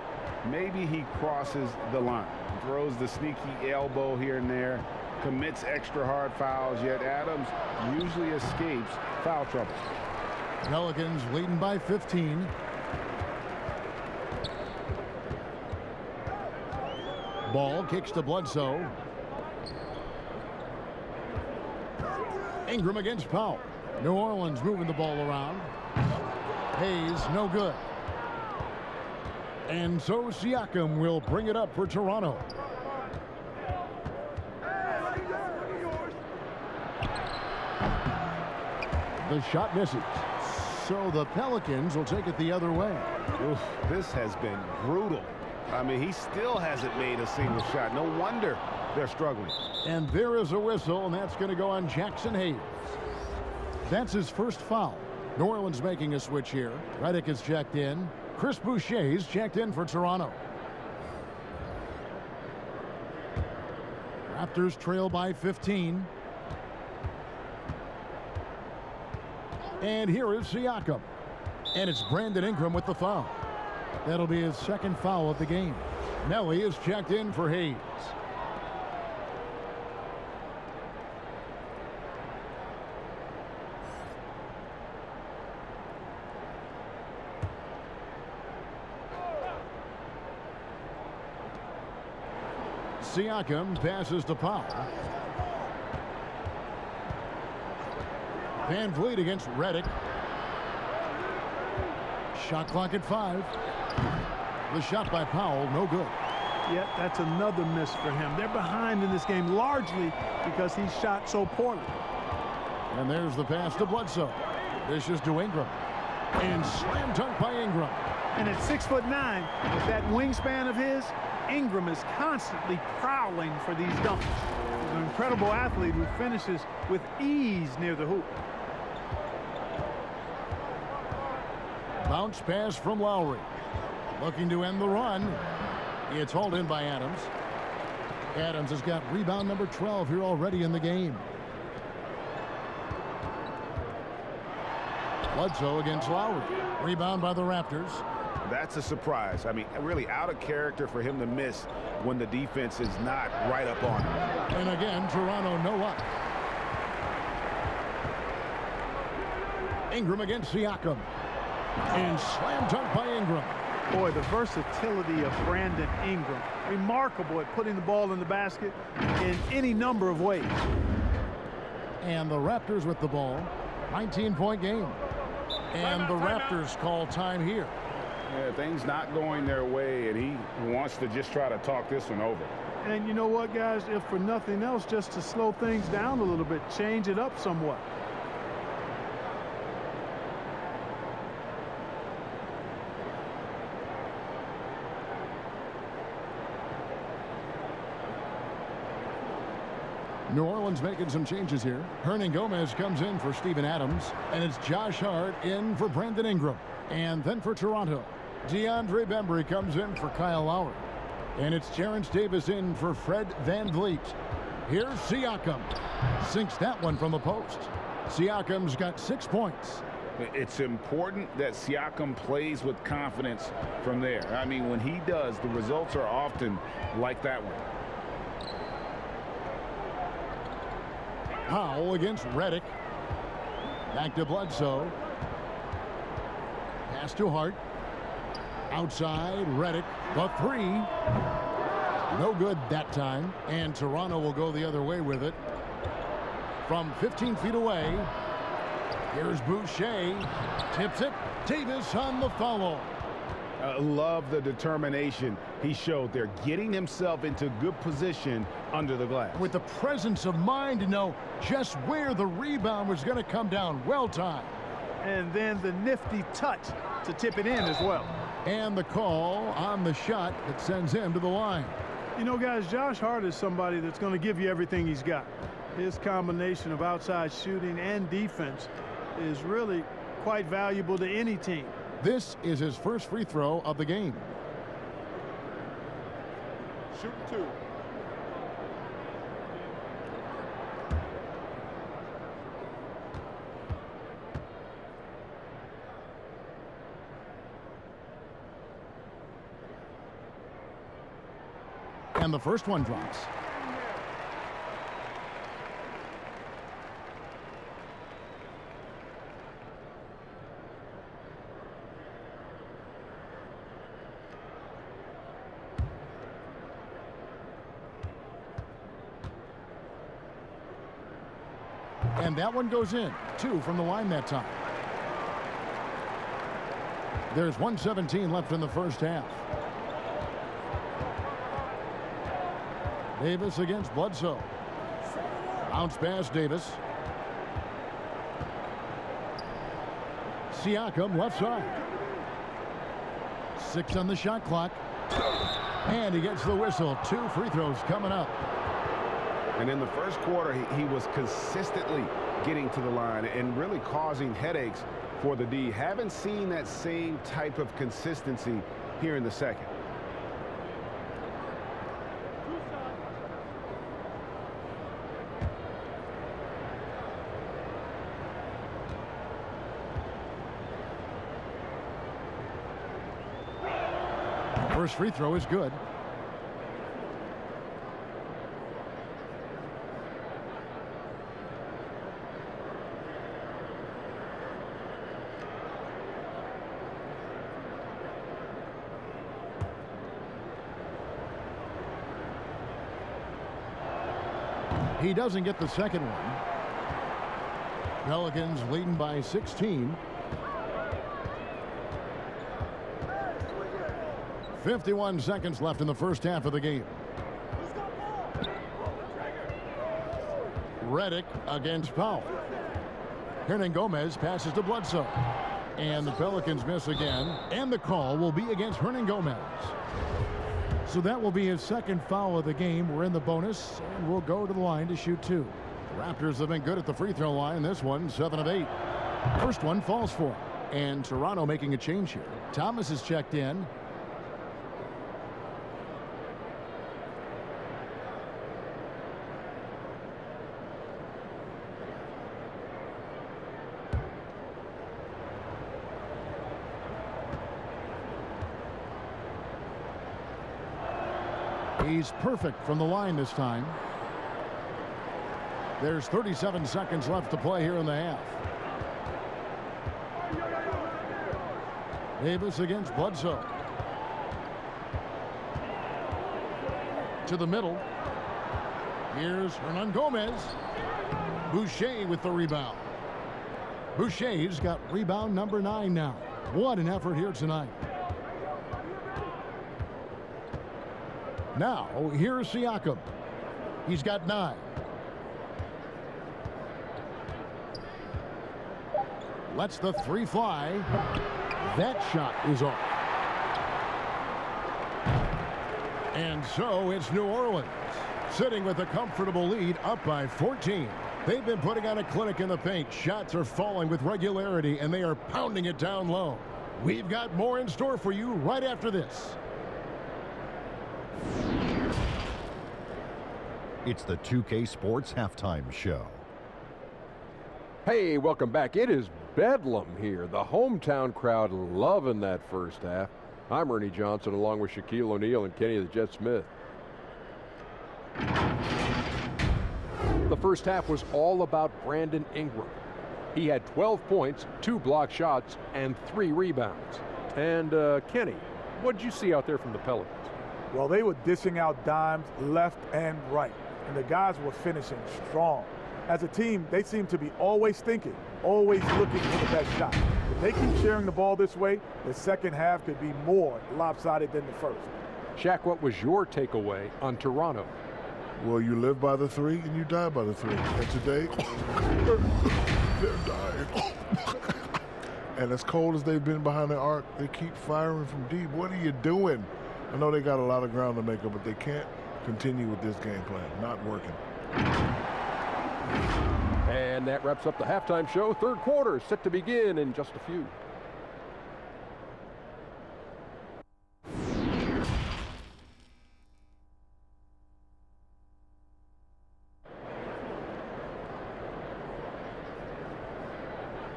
maybe he crosses the line. Throws the sneaky elbow here and there, commits extra hard fouls, yet Adams usually escapes foul trouble. Pelicans leading by 15. Ball kicks to Bledsoe. Ingram against Powell. New Orleans moving the ball around. Hayes, no good. And so Siakam will bring it up for Toronto. The shot misses. So the Pelicans will take it the other way. Oof, this has been brutal. I mean, he still hasn't made a single shot. No wonder they're struggling. And there is a whistle, and that's going to go on Jackson Hayes. That's his first foul. New Orleans making a switch here. Redick is checked in. Chris Boucher's checked in for Toronto. Raptors trail by 15. And here is Siakam. And it's Brandon Ingram with the foul. That'll be his second foul of the game. Nelly is checked in for Hayes. Siakam passes to Powell. Van Vliet against Redick. Shot clock at 5. The shot by Powell, no good. Yet that's another miss for him. They're behind in this game largely because he shot so poorly. And there's the pass to Bledsoe. This is to Ingram. And slam dunk by Ingram. And at 6'9", with that wingspan of his, Ingram is constantly prowling for these dunks. He's an incredible athlete who finishes with ease near the hoop. Bounce pass from Lowry. Looking to end the run. It's hauled in by Adams. Adams has got rebound number 12 here already in the game. Bledsoe against Lowry. Rebound by the Raptors. That's a surprise. I mean, really out of character for him to miss when the defense is not right up on him. And again, Toronto no up. Ingram against Siakam. And slam dunk by Ingram. Boy, the versatility of Brandon Ingram. Remarkable at putting the ball in the basket in any number of ways. And the Raptors with the ball. 19-point game. And the Raptors call time here. Yeah, things not going their way, and he wants to just try to talk this one over. And you know what, guys? If for nothing else, just to slow things down a little bit, change it up somewhat. New Orleans making some changes here. Hernan Gomez comes in for Steven Adams. And it's Josh Hart in for Brandon Ingram. And then for Toronto, DeAndre Bembry comes in for Kyle Lowry. And it's Terrence Davis in for Fred Van Vliet. Here's Siakam. Sinks that one from the post. Siakam's got 6 points. It's important that Siakam plays with confidence from there. I mean, when he does, the results are often like that one. Powell against Redick. Back to Bledsoe. Pass to Hart. Outside, Redick. The 3. No good that time. And Toronto will go the other way with it. From 15 feet away. Here's Boucher. Tips it. Davis on the follow. Love the determination he showed there, getting himself into good position under the glass. With the presence of mind to know just where the rebound was going to come down. Well timed. And then the nifty touch to tip it in as well. And the call on the shot that sends him to the line. You know, guys, Josh Hart is somebody that's going to give you everything he's got. His combination of outside shooting and defense is really quite valuable to any team. This is his first free throw of the game. Shoot 2. And the first one drops. And that one goes in. 2 from the line that time. There's 1:17 left in the first half. Davis against Bledsoe. Bounce pass, Davis. Siakam left side. 6 on the shot clock. And he gets the whistle. 2 free throws coming up. And in the first quarter, he was consistently getting to the line and really causing headaches for the D. Haven't seen that same type of consistency here in the second. First free throw is good. He doesn't get the second one. Pelicans leading by 16. 51 seconds left in the first half of the game. Redick against Powell. Hernangomez passes to Bledsoe. And the Pelicans miss again. And the call will be against Hernangomez. So that will be his second foul of the game. We're in the bonus, and we'll go to the line to shoot 2. The Raptors have been good at the free throw line. This one, 7 of 8. First one falls for. And Toronto making a change here. Thomas is checked in. He's perfect from the line this time. There's 37 seconds left to play here in the half. Davis against Bledsoe. To the middle. Here's Hernangomez. Boucher with the rebound. Boucher's got rebound number 9 now. What an effort here tonight. Now, here's Siakam. He's got 9. Lets the 3 fly. That shot is off. And so it's New Orleans, sitting with a comfortable lead, up by 14. They've been putting on a clinic in the paint. Shots are falling with regularity, and they are pounding it down low. We've got more in store for you right after this. It's the 2K Sports Halftime Show. Hey, welcome back. It is bedlam here. The hometown crowd loving that first half. I'm Ernie Johnson along with Shaquille O'Neal and Kenny the Jet Smith. The first half was all about Brandon Ingram. He had 12 points, 2 block shots, and 3 rebounds. And Kenny, what did you see out there from the Pelicans? Well, they were dishing out dimes left and right, and the guys were finishing strong. As a team, they seem to be always thinking, always looking for the best shot. If they keep sharing the ball this way, the second half could be more lopsided than the first. Shaq, what was your takeaway on Toronto? Well, you live by the three and you die by the three. And today, they're dying. And as cold as they've been behind the arc, they keep firing from deep. What are you doing? I know they got a lot of ground to make up, but they can't continue with this game plan. Not working. And that wraps up the halftime show. Third quarter is set to begin in just a few.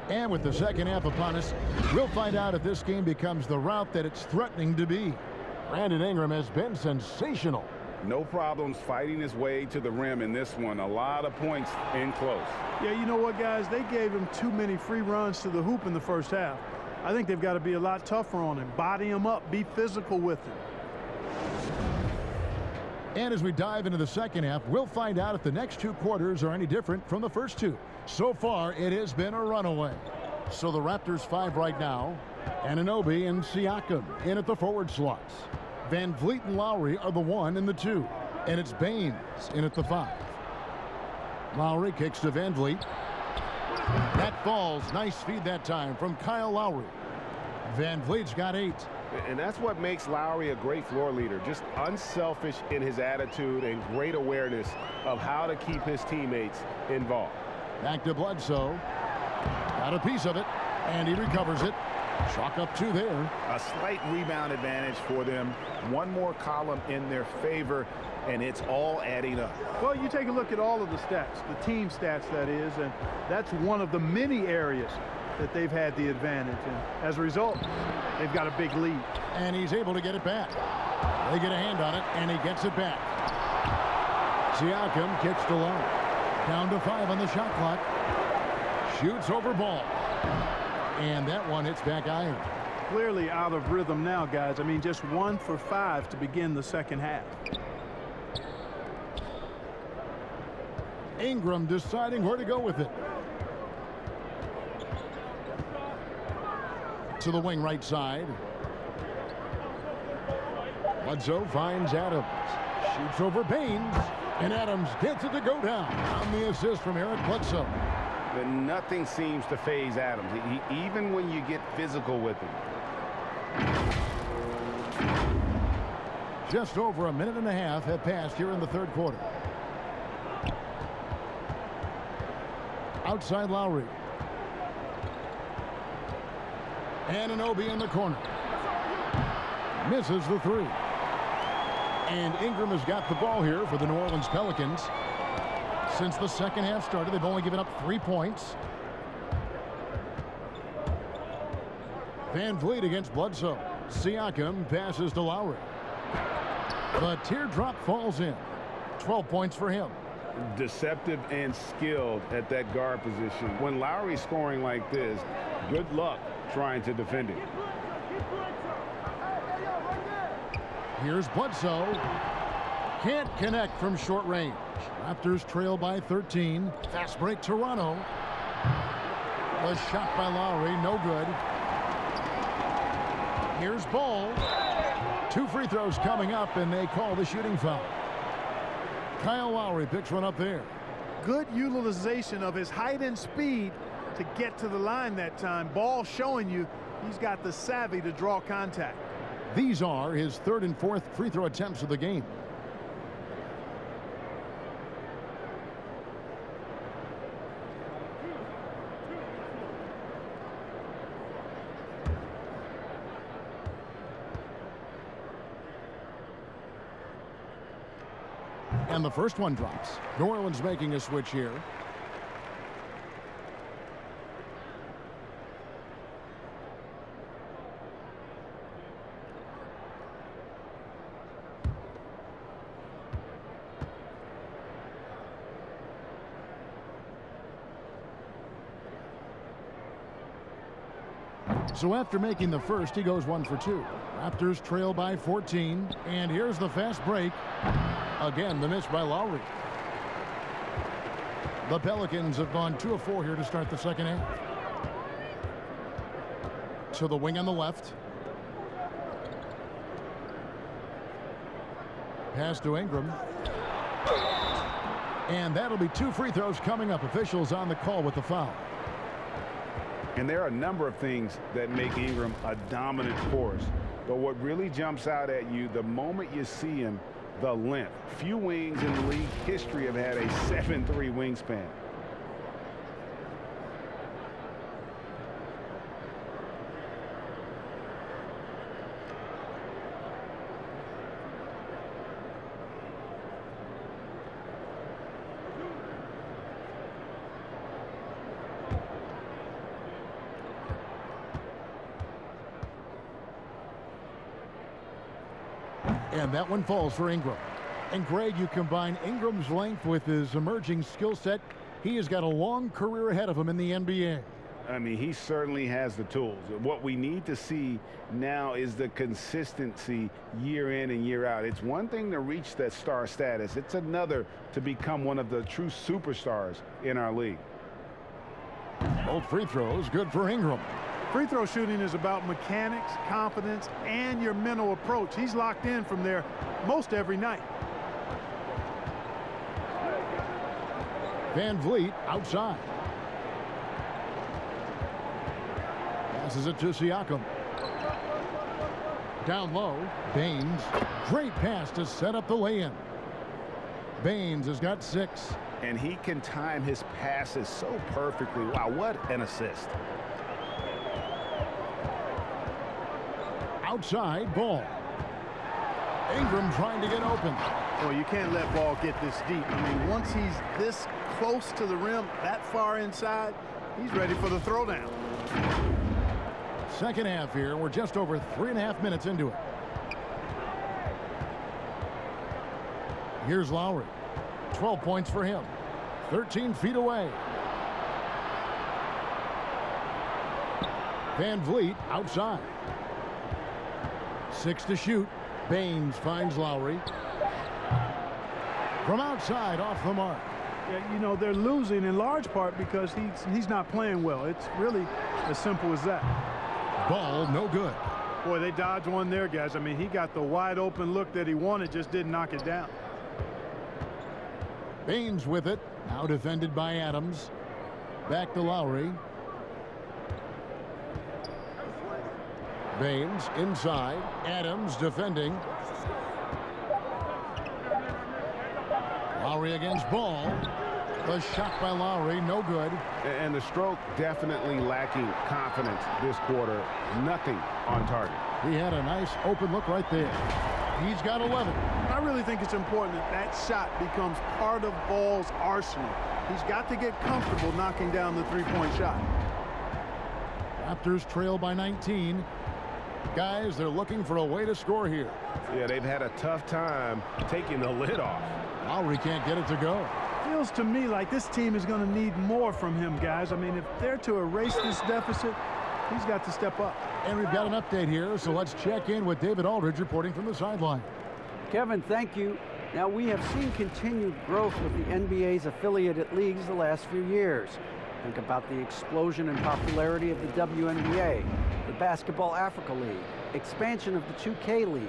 And with the second half upon us, we'll find out if this game becomes the route that it's threatening to be. Brandon Ingram has been sensational. No problems fighting his way to the rim in this one. A lot of points in close. Yeah, you know what, guys? They gave him too many free runs to the hoop in the first half. I think they've got to be a lot tougher on him. Body him up. Be physical with him. And as we dive into the second half, we'll find out if the next two quarters are any different from the first two. So far, it has been a runaway. So the Raptors 5 right now. Anunoby and Siakam in at the forward slots. Van Vliet and Lowry are the 1 and the 2. And it's Baines in at the 5. Lowry kicks to Van Vliet. That falls. Nice feed that time from Kyle Lowry. Van Vliet's got 8. And that's what makes Lowry a great floor leader. Just unselfish in his attitude and great awareness of how to keep his teammates involved. Back to Bledsoe. Got a piece of it, and he recovers it. Chalk up 2 there. A slight rebound advantage for them. One more column in their favor, and it's all adding up. Well, you take a look at all of the stats, the team stats, that is, and that's one of the many areas that they've had the advantage. And as a result, they've got a big lead. And he's able to get it back. They get a hand on it, and he gets it back. Siakam kicks to low. Down to 5 on the shot clock. Shoots over ball. And that one hits back iron. Clearly out of rhythm now, guys. I mean, just 1 for 5 to begin the second half. Ingram deciding where to go with it. To the wing right side. Bledsoe finds Adams. Shoots over Baines. And Adams gets it to go down on the assist from Eric Bledsoe. But nothing seems to faze Adams, even when you get physical with him. Just over a minute and a half have passed here in the third quarter. Outside Lowry. Anunoby in the corner. Misses the 3. And Ingram has got the ball here for the New Orleans Pelicans. Since the second half started, they've only given up 3 points. Van Vliet against Bledsoe. Siakam passes to Lowry. The teardrop falls in. 12 points for him. Deceptive and skilled at that guard position. When Lowry's scoring like this, good luck trying to defend him. Here's Bledsoe. Can't connect from short range. Raptors trail by 13. Fast break Toronto. Was shot by Lowry. No good. Here's Ball. 2 free throws coming up, and they call the shooting foul. Kyle Lowry picks one up there. Good utilization of his height and speed to get to the line that time. Ball showing you he's got the savvy to draw contact. These are his 3rd and 4th free throw attempts of the game. And the first one drops. New Orleans making a switch here. So after making the first, he goes 1 for 2. Raptors trail by 14. And here's the fast break. Again, the miss by Lowry. The Pelicans have gone 2 of 4 here to start the second half. To the wing on the left. Pass to Ingram. And that'll be 2 free throws coming up. Officials on the call with the foul. And there are a number of things that make Ingram a dominant force. But what really jumps out at you the moment you see him, the length. Few wings in the league history have had a 7'3" wingspan. And that one falls for Ingram. And Greg, you combine Ingram's length with his emerging skill set. He has got a long career ahead of him in the NBA. I mean, he certainly has the tools. What we need to see now is the consistency year in and year out. It's one thing to reach that star status. It's another to become one of the true superstars in our league. Both free throws good for Ingram. Free throw shooting is about mechanics, confidence, and your mental approach. He's locked in from there most every night. Van Vliet outside. Passes it to Siakam. Down low, Baines. Great pass to set up the lay-in. Baines has got 6. And he can time his passes so perfectly. Wow, what an assist. Outside, Ball. Ingram trying to get open. Well, you can't let Ball get this deep. I mean, once he's this close to the rim, that far inside, he's ready for the throwdown. Second half here. We're just over 3.5 minutes into it. Here's Lowry. 12 points for him. 13 feet away. Van Vliet outside. 6 to shoot. Baines finds Lowry. From outside, off the mark. Yeah, you know, they're losing in large part because he's not playing well. It's really as simple as that. Ball, no good. Boy, they dodged one there, guys. I mean, he got the wide open look that he wanted, just didn't knock it down. Baines with it. Now defended by Adams. Back to Lowry. Baines inside. Adams defending. Lowry against Ball. The shot by Lowry, no good. And the stroke definitely lacking confidence this quarter. Nothing on target. He had a nice open look right there. He's got 11. I really think it's important that that shot becomes part of Ball's arsenal. He's got to get comfortable knocking down the three-point shot. Raptors trail by 19. Guys, they're looking for a way to score here. Yeah, they've had a tough time taking the lid off. Lowry can't get it to go. Feels to me like this team is going to need more from him, guys. I mean, if they're to erase this deficit, he's got to step up. And we've got an update here, so let's check in with David Aldridge reporting from the sideline. Kevin, thank you. Now, we have seen continued growth with the NBA's affiliated leagues the last few years. Think about the explosion in popularity of the WNBA, the Basketball Africa League, expansion of the 2K League,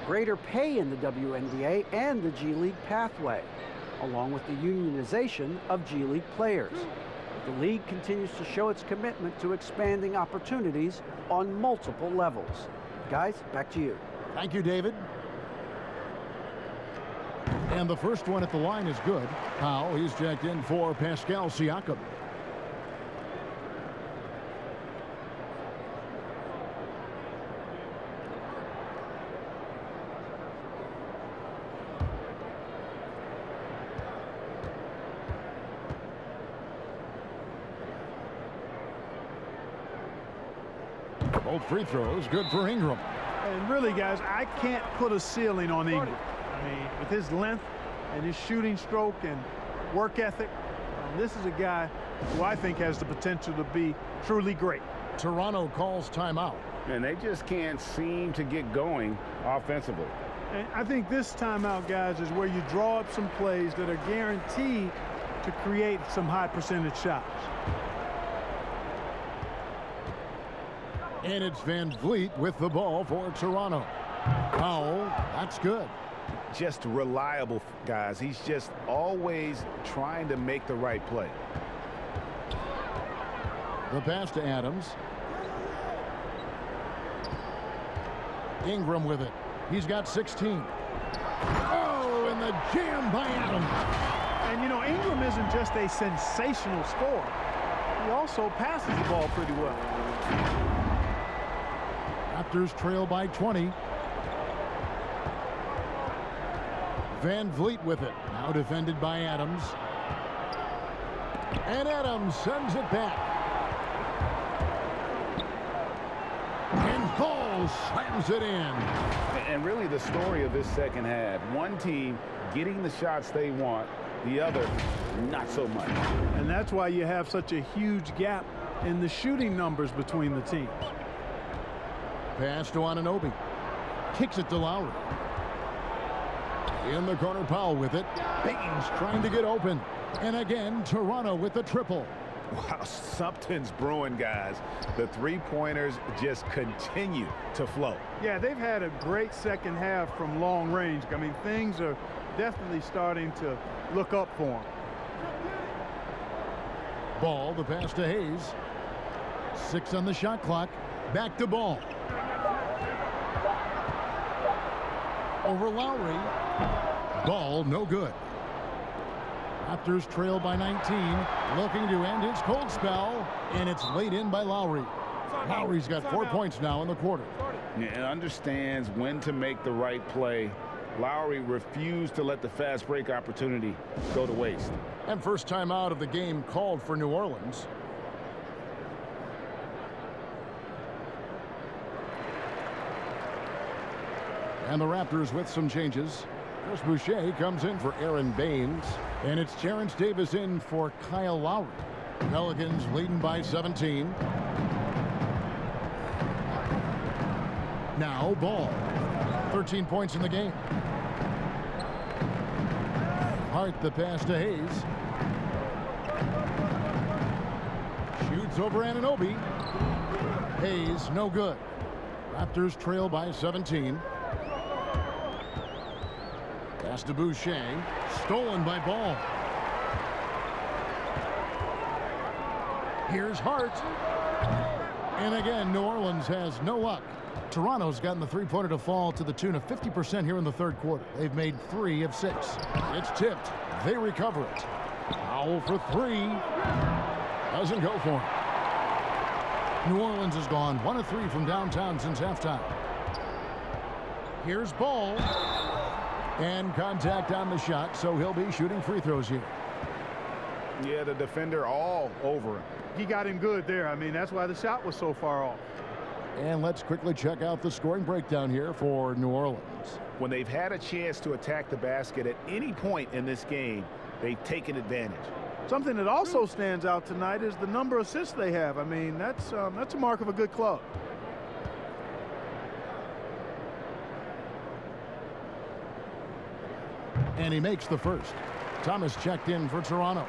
greater pay in the WNBA and the G League pathway, along with the unionization of G League players. The league continues to show its commitment to expanding opportunities on multiple levels. Guys, back to you. Thank you, David. And the first one at the line is good. Powell, he's checked in for Pascal Siakam. Both free throws good for Ingram. And really, guys, I can't put a ceiling on Ingram. I mean, with his length and his shooting stroke and work ethic, this is a guy who I think has the potential to be truly great. Toronto calls timeout. And they just can't seem to get going offensively. And I think this timeout, guys, is where you draw up some plays that are guaranteed to create some high percentage shots. And it's Van Vliet with the ball for Toronto. Foul. That's good. Just reliable, guys. He's just always trying to make the right play. The pass to Adams. Ingram with it. He's got 16. Oh, and the jam by Adams. And, you know, Ingram isn't just a sensational scorer. He also passes the ball pretty well. Raptors trail by 20. Van Vliet with it. Now defended by Adams. And Adams sends it back. And Cole slams it in. And really the story of this second half, one team getting the shots they want, the other not so much. And that's why you have such a huge gap in the shooting numbers between the teams. Pass to Anunoby. Kicks it to Lowry. In the corner, Powell with it. Baines trying to get open. And again, Toronto with the triple. Wow, something's brewing, guys. The three-pointers just continue to flow. Yeah, they've had a great second half from long range. I mean, things are definitely starting to look up for them. Ball, the pass to Hayes. 6 on the shot clock. Back to Ball. Over Lowry. Ball, no good. Raptors trail by 19, looking to end his cold spell, and it's laid in by Lowry. Lowry's got 4 points now in the quarter. And understands when to make the right play. Lowry refused to let the fast break opportunity go to waste. And first time out of the game called for New Orleans. And the Raptors with some changes. Chris Boucher comes in for Aaron Baines. And it's Terrence Davis in for Kyle Lowry. Pelicans leading by 17. Now Ball. 13 points in the game. Hart the pass to Hayes. Shoots over Anunoby. Hayes no good. Raptors trail by 17. Pass to Boucher. Stolen by Ball. Here's Hart. And again, New Orleans has no luck. Toronto's gotten the three-pointer to fall to the tune of 50% here in the third quarter. They've made 3 of 6. It's tipped. They recover it. Foul for 3. Doesn't go for him. New Orleans has gone 1 of 3 from downtown since halftime. Here's Ball. And contact on the shot, so he'll be shooting free throws here. Yeah, the defender all over him. He got him good there. I mean, that's why the shot was so far off. And let's quickly check out the scoring breakdown here for New Orleans. When they've had a chance to attack the basket at any point in this game, they've taken advantage. Something that also stands out tonight is the number of assists they have. I mean, that's a mark of a good club. And he makes the first. Thomas checked in for Toronto.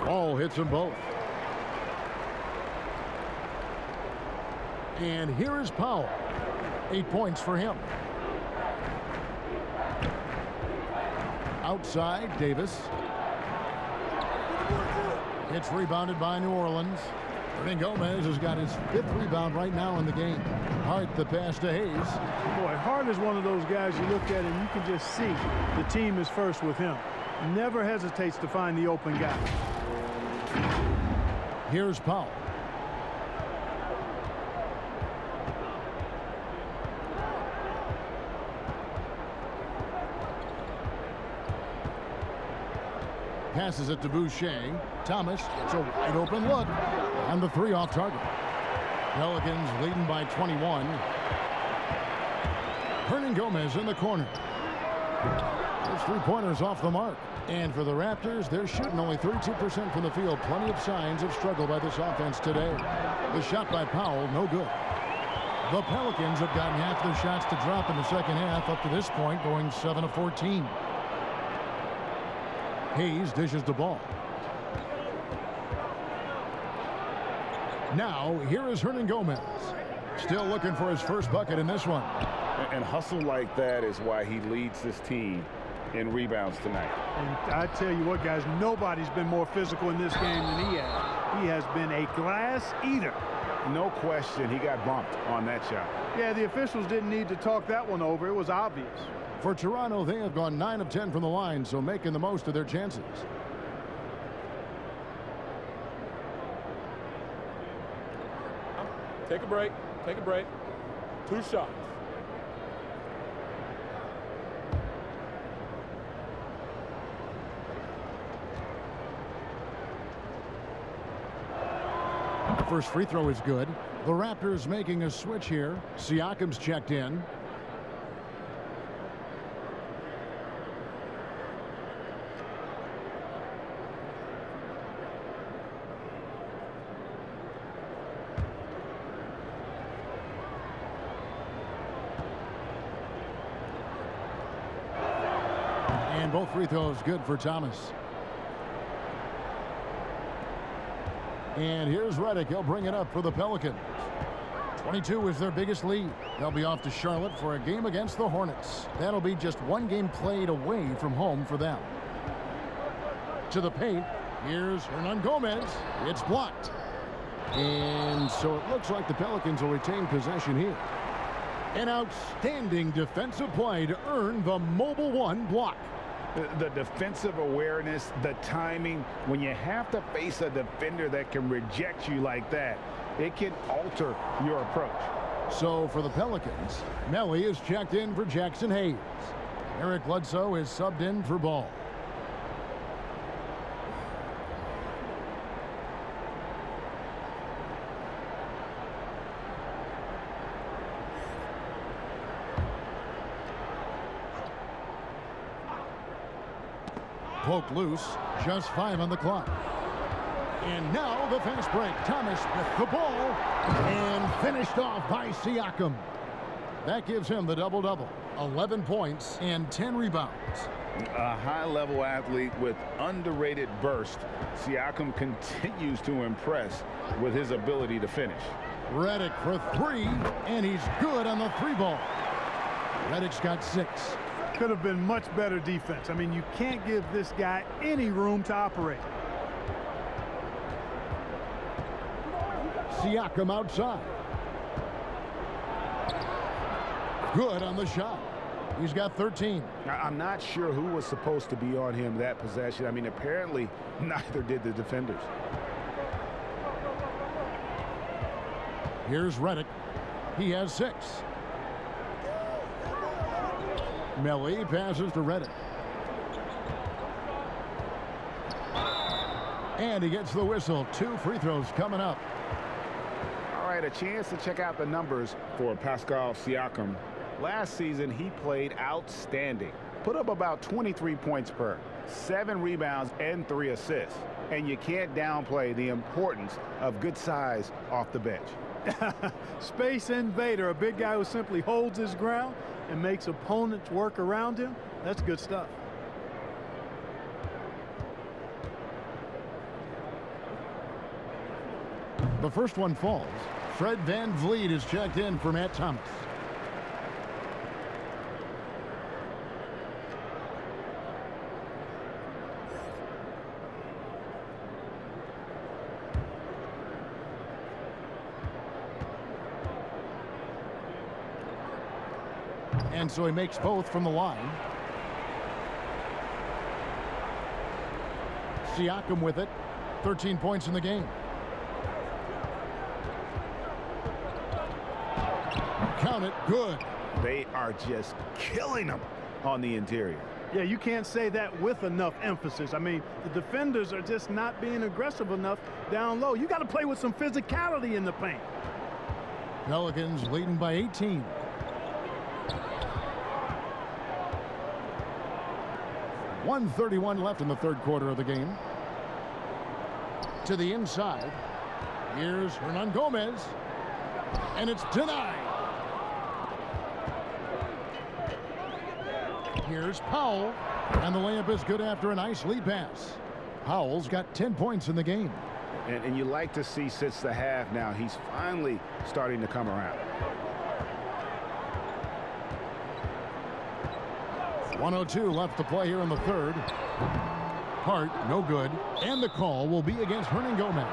Ball hits them both. And here is Powell. 8 points for him. Outside, Davis. It's rebounded by New Orleans. Ernie Gomez has got his 5th rebound right now in the game. Hart the pass to Hayes. Boy, Hart is one of those guys you look at and you can just see the team is first with him. Never hesitates to find the open guy. Here's Powell. Passes it to Boucher. Thomas gets a wide open look. And the 3 off target. Pelicans leading by 21. Gomez in the corner. Those three-pointers off the mark. And for the Raptors, they're shooting only 32% from the field. Plenty of signs of struggle by this offense today. The shot by Powell, no good. The Pelicans have gotten half their shots to drop in the second half up to this point, going 7 of 14. Hayes dishes the ball. Now, here is Gomez. Still looking for his first bucket in this one. And hustle like that is why he leads this team in rebounds tonight. And I tell you what, guys, nobody's been more physical in this game than he has. He has been a glass eater. No question, he got bumped on that shot. Yeah, the officials didn't need to talk that one over. It was obvious. For Toronto, they have gone 9 of 10 from the line, so making the most of their chances. Take a break. Take a break. 2 shots. First free throw is good. The Raptors making a switch here. Siakam's checked in. And both free throws good for Thomas. And here's Redick. He'll bring it up for the Pelicans. 22 is their biggest lead. They'll be off to Charlotte for a game against the Hornets. That'll be just one game played away from home for them. To the paint. Here's Gomez. It's blocked. And so it looks like the Pelicans will retain possession here. An outstanding defensive play to earn the mobile one block. The defensive awareness, the timing, when you have to face a defender that can reject you like that, it can alter your approach. So for the Pelicans, Melly is checked in for Jackson Hayes. Eric Bledsoe is subbed in for Ball. Poke loose, just 5 on the clock. And now the fast break. Thomas with the ball and finished off by Siakam. That gives him the double-double. 11 points and 10 rebounds. A high-level athlete with underrated burst. Siakam continues to impress with his ability to finish. Redick for 3, and he's good on the 3-ball. Redick's got 6. Could have been much better defense. I mean, you can't give this guy any room to operate. Siakam outside. Good on the shot. He's got 13. I'm not sure who was supposed to be on him that possession. I mean, apparently neither did the defenders. Here's Redick. He has 6. Melly passes to Redick. And he gets the whistle. 2 free throws coming up. All right, a chance to check out the numbers for Pascal Siakam. Last season, he played outstanding. Put up about 23 points per, 7 rebounds, and 3 assists. And you can't downplay the importance of good size off the bench. Space invader, a big guy who simply holds his ground and makes opponents work around him. That's good stuff. The first one falls. Fred VanVleet is checked in for Matt Thomas. And so he makes both from the line. Siakam with it. 13 points in the game. Count it. Good. They are just killing them on the interior. Yeah, you can't say that with enough emphasis. I mean, the defenders are just not being aggressive enough down low. You got to play with some physicality in the paint. Pelicans leading by 18. 1:31 left in the third quarter of the game. To the inside. Here's Hernangomez. And it's denied. Here's Powell. And the layup is good after a nice lead pass. Powell's got 10 points in the game. And you like to see since the half now, he's finally starting to come around. 1:02 left to play here in the third. Hart, no good. And the call will be against Hernangomez.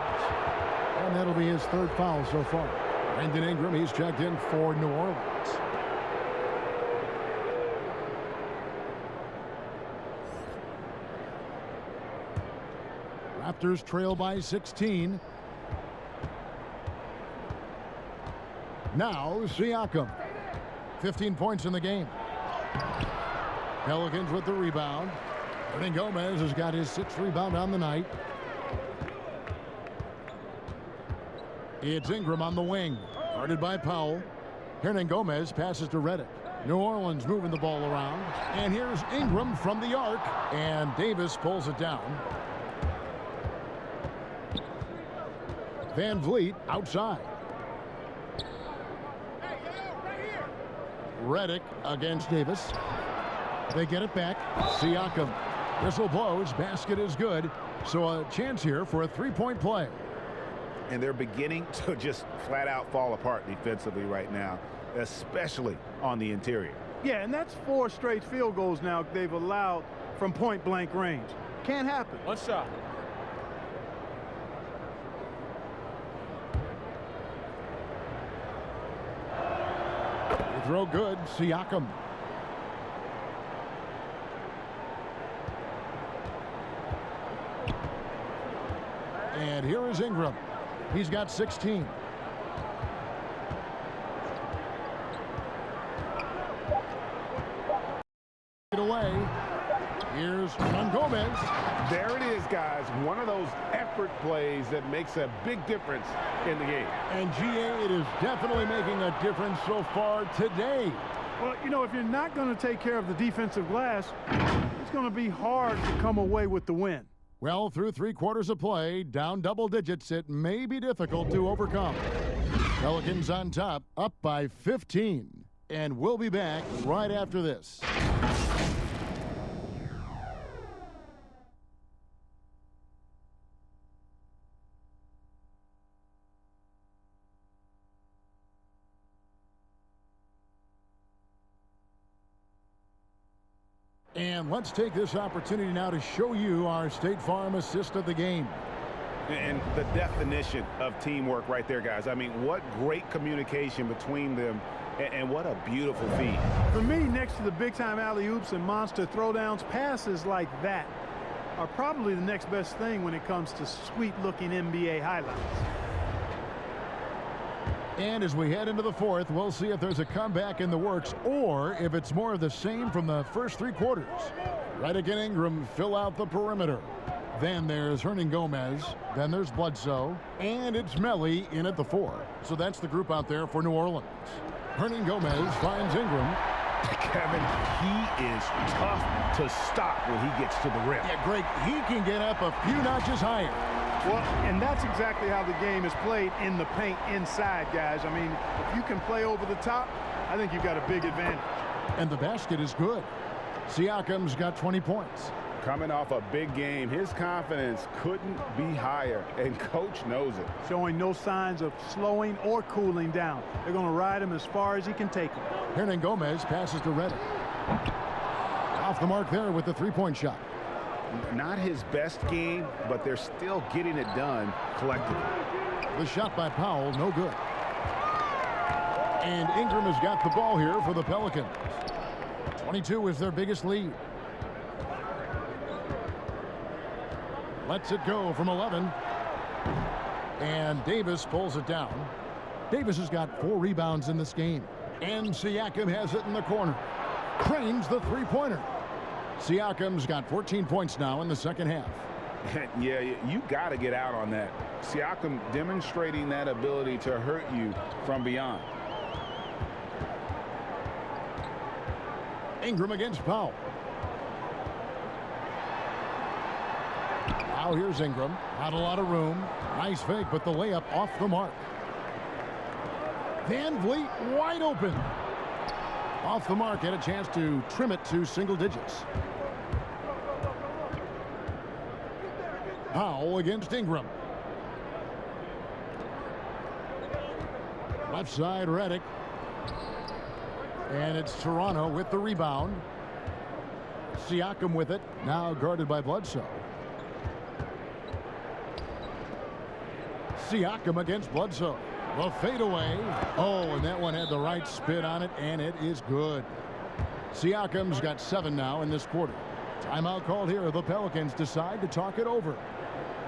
And that'll be his third foul so far. Brandon Ingram, he's checked in for New Orleans. Raptors trail by 16. Now Siakam. 15 points in the game. Pelicans with the rebound. Hernangomez has got his 6th rebound on the night. It's Ingram on the wing. Guarded by Powell. Hernangomez passes to Redick. New Orleans moving the ball around. And here's Ingram from the arc. And Davis pulls it down. Van Vliet outside. Redick against Davis. They get it back. Siakam. Whistle blows. Basket is good. So a chance here for a three-point play. And they're beginning to just flat out fall apart defensively right now, especially on the interior. Yeah, and that's 4 straight field goals now they've allowed from point-blank range. Can't happen. One shot. Throw good. Siakam. And here is Ingram. He's got 16. Away. Here's Hernangomez. There it is, guys. One of those effort plays that makes a big difference in the game. And GA, it is definitely making a difference so far today. Well, you know, if you're not going to take care of the defensive glass, it's going to be hard to come away with the win. Well, through 3 quarters of play, down double digits, it may be difficult to overcome. Pelicans on top, up by 15. And we'll be back right after this. And let's take this opportunity now to show you our State Farm assist of the game. And the definition of teamwork right there, guys. I mean, what great communication between them, and what a beautiful feed. For me, next to the big-time alley-oops and monster throwdowns, passes like that are probably the next best thing when it comes to sweet-looking NBA highlights. And as we head into the fourth, we'll see if there's a comeback in the works or if it's more of the same from the first 3 quarters. Redick and Ingram fill out the perimeter. Then there's Hernangomez. Then there's Bledsoe. And it's Melly in at the 4. So that's the group out there for New Orleans. Hernangomez finds Ingram. Kevin, he is tough to stop when he gets to the rim. Yeah, Greg, he can get up a few notches higher. Well, and that's exactly how the game is played in the paint inside, guys. I mean, if you can play over the top, I think you've got a big advantage. And the basket is good. Siakam's got 20 points. Coming off a big game, his confidence couldn't be higher, and coach knows it. Showing no signs of slowing or cooling down. They're going to ride him as far as he can take him. Hernangomez passes to Redick. Off the mark there with the three-point shot. Not his best game, but they're still getting it done collectively. The shot by Powell, no good. And Ingram has got the ball here for the Pelicans. 22 is their biggest lead. Lets it go from 11. And Davis pulls it down. Davis has got 4 rebounds in this game. And Siakam has it in the corner. Trains the three-pointer. Siakam's got 14 points now in the second half. Yeah, you got to get out on that. Siakam demonstrating that ability to hurt you from beyond. Ingram against Powell. Now here's Ingram. Not a lot of room. Nice fake, but the layup off the mark. Van Vliet wide open. Off the mark, had a chance to trim it to single digits. Powell against Ingram. Left side, Redick. And it's Toronto with the rebound. Siakam with it, now guarded by Bledsoe. Siakam against Bledsoe. The fadeaway. Oh, and that one had the right spin on it, and it is good. Siakam's got 7 now in this quarter. Timeout called here. The Pelicans decide to talk it over.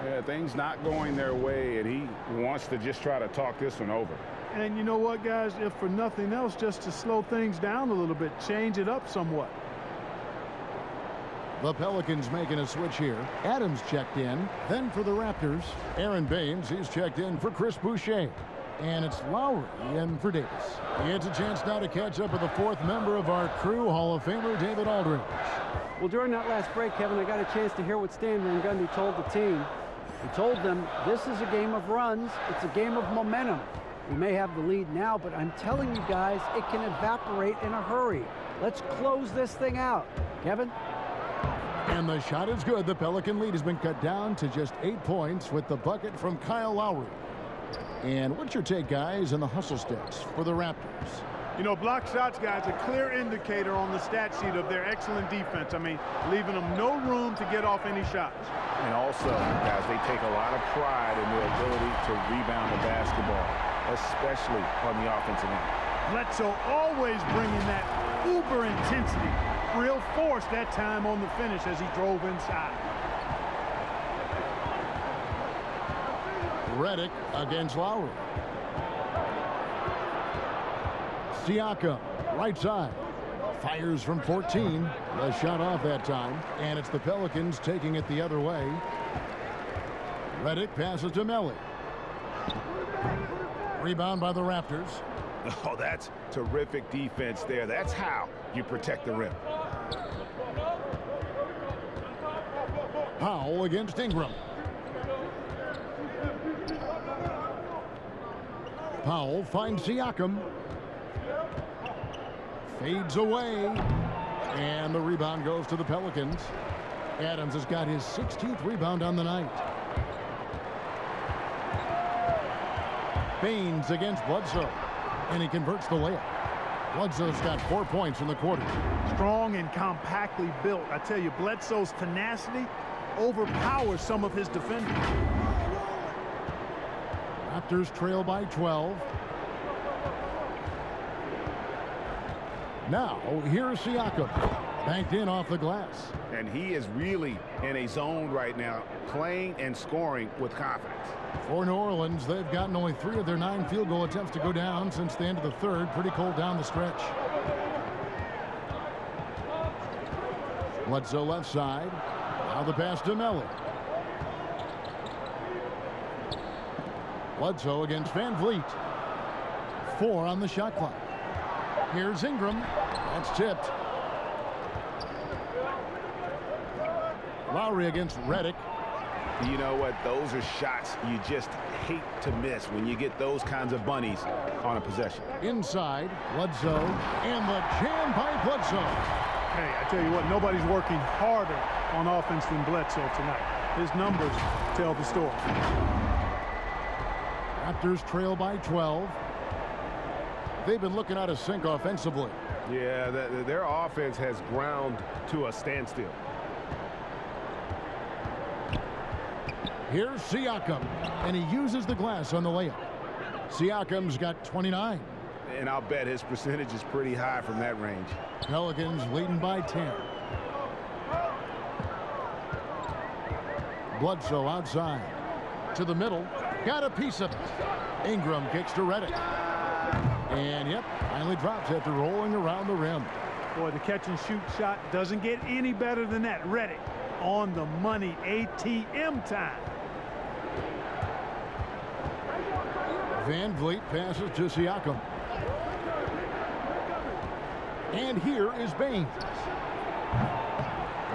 Yeah, things not going their way, and he wants to just try to talk this one over. And you know what, guys? If for nothing else, just to slow things down a little bit, change it up somewhat. The Pelicans making a switch here. Adams checked in. Then for the Raptors, Aaron Baines. He's checked in for Chris Boucher. And it's Lowry in for Davis. He gets a chance now to catch up with the 4th member of our crew, Hall of Famer David Aldridge. Well, during that last break, Kevin, I got a chance to hear what Stan Van Gundy told the team. He told them this is a game of runs. It's a game of momentum. We may have the lead now, but I'm telling you guys, it can evaporate in a hurry. Let's close this thing out. Kevin? And the shot is good. The Pelican lead has been cut down to just 8 points with the bucket from Kyle Lowry. And what's your take, guys, on the hustle stats for the Raptors? You know, block shots, guys, a clear indicator on the stat sheet of their excellent defense. I mean, leaving them no room to get off any shots. And also, guys, they take a lot of pride in their ability to rebound the basketball, especially on the offensive end. Bledsoe always bringing that uber intensity. Real force that time on the finish as he drove inside. Redick against Lowry. Siakam, right side. Fires from 14. The shot off that time. And it's the Pelicans taking it the other way. Redick passes to Melly. Rebound by the Raptors. Oh, that's terrific defense there. That's how you protect the rim. Powell against Ingram. Powell finds Siakam. Fades away. And the rebound goes to the Pelicans. Adams has got his 16th rebound on the night. Baines against Bledsoe. And he converts the layup. Bledsoe's got 4 points in the quarter. Strong and compactly built. I tell you, Bledsoe's tenacity overpowers some of his defenders. Raptors trail by 12. Now, here's Siakam. Banked in off the glass. And he is really in a zone right now, playing and scoring with confidence. For New Orleans, they've gotten only 3 of their 9 field goal attempts to go down since the end of the third. Pretty cold down the stretch. Bledsoe left side. Now the pass to Melly. Bledsoe against Van Vliet. 4 on the shot clock. Here's Ingram. That's tipped. Lowry against Redick. You know what? Those are shots you just hate to miss when you get those kinds of bunnies on a possession. Inside, Bledsoe, and the jam by Bledsoe. Hey, I tell you what, nobody's working harder on offense than Bledsoe tonight. His numbers tell the story. Raptors trail by 12. They've been looking out of sync offensively. Yeah, their offense has ground to a standstill. Here's Siakam, and he uses the glass on the layup. Siakam's got 29. And I'll bet his percentage is pretty high from that range. Pelicans leading by 10. Bledsoe outside. To the middle. Got a piece of it. Ingram kicks to Redick. And, yep, finally drops after rolling around the rim. Boy, the catch-and-shoot shot doesn't get any better than that. Redick on the money, ATM time. Van Vliet passes to Siakam. And here is Baines.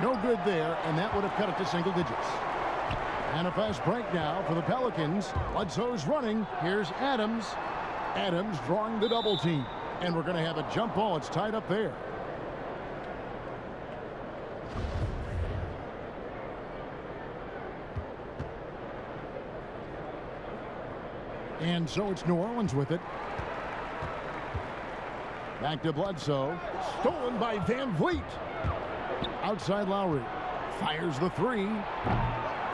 No good there, and that would have cut it to single digits. And a fast break now for the Pelicans. Bledsoe's running. Here's Adams. Adams drawing the double team. And we're going to have a jump ball. It's tied up there. And so it's New Orleans with it. Back to Bledsoe. Stolen by Van Vliet. Outside Lowry. Fires the three.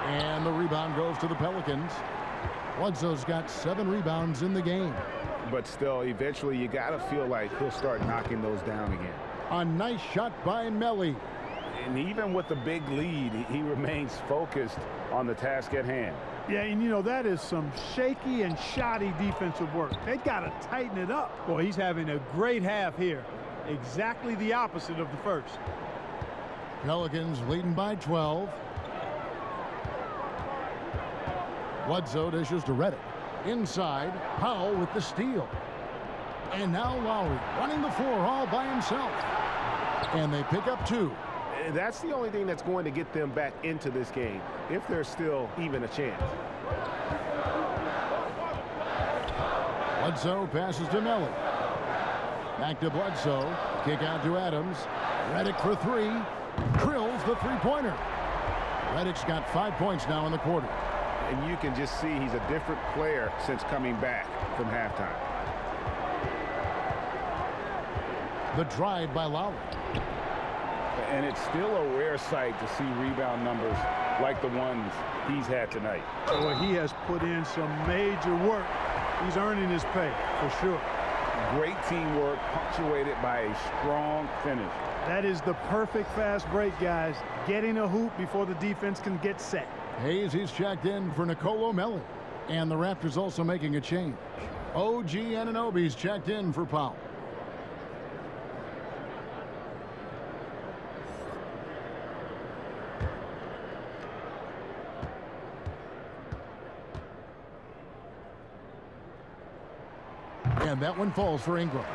And the rebound goes to the Pelicans. Bledsoe's got 7 rebounds in the game. But still, eventually you got to feel like he'll start knocking those down again. A nice shot by Melly. And even with the big lead, he remains focused on the task at hand. Yeah, and you know, that is some shaky and shoddy defensive work. They got to tighten it up. Boy, he's having a great half here. Exactly the opposite of the first. Pelicans leading by 12. Bledsoe dishes to Reddick. Inside, Powell with the steal. And now Lowry running the floor all by himself. And they pick up 2. That's the only thing that's going to get them back into this game, if there's still even a chance. Bledsoe passes to Melly. Back to Bledsoe. Kick out to Adams. Reddick for 3. Drills the three-pointer. Reddick's got 5 points now in the quarter. And you can just see he's a different player since coming back from halftime. The drive by Lowry. And it's still a rare sight to see rebound numbers like the ones he's had tonight. Boy, he has put in some major work. He's earning his pay, for sure. Great teamwork, punctuated by a strong finish. That is the perfect fast break, guys. Getting a hoop before the defense can get set. Hayes, he's checked in for Nicolo Melli. And the Raptors also making a change. OG Anunoby's checked in for Powell. And that one falls for Ingram.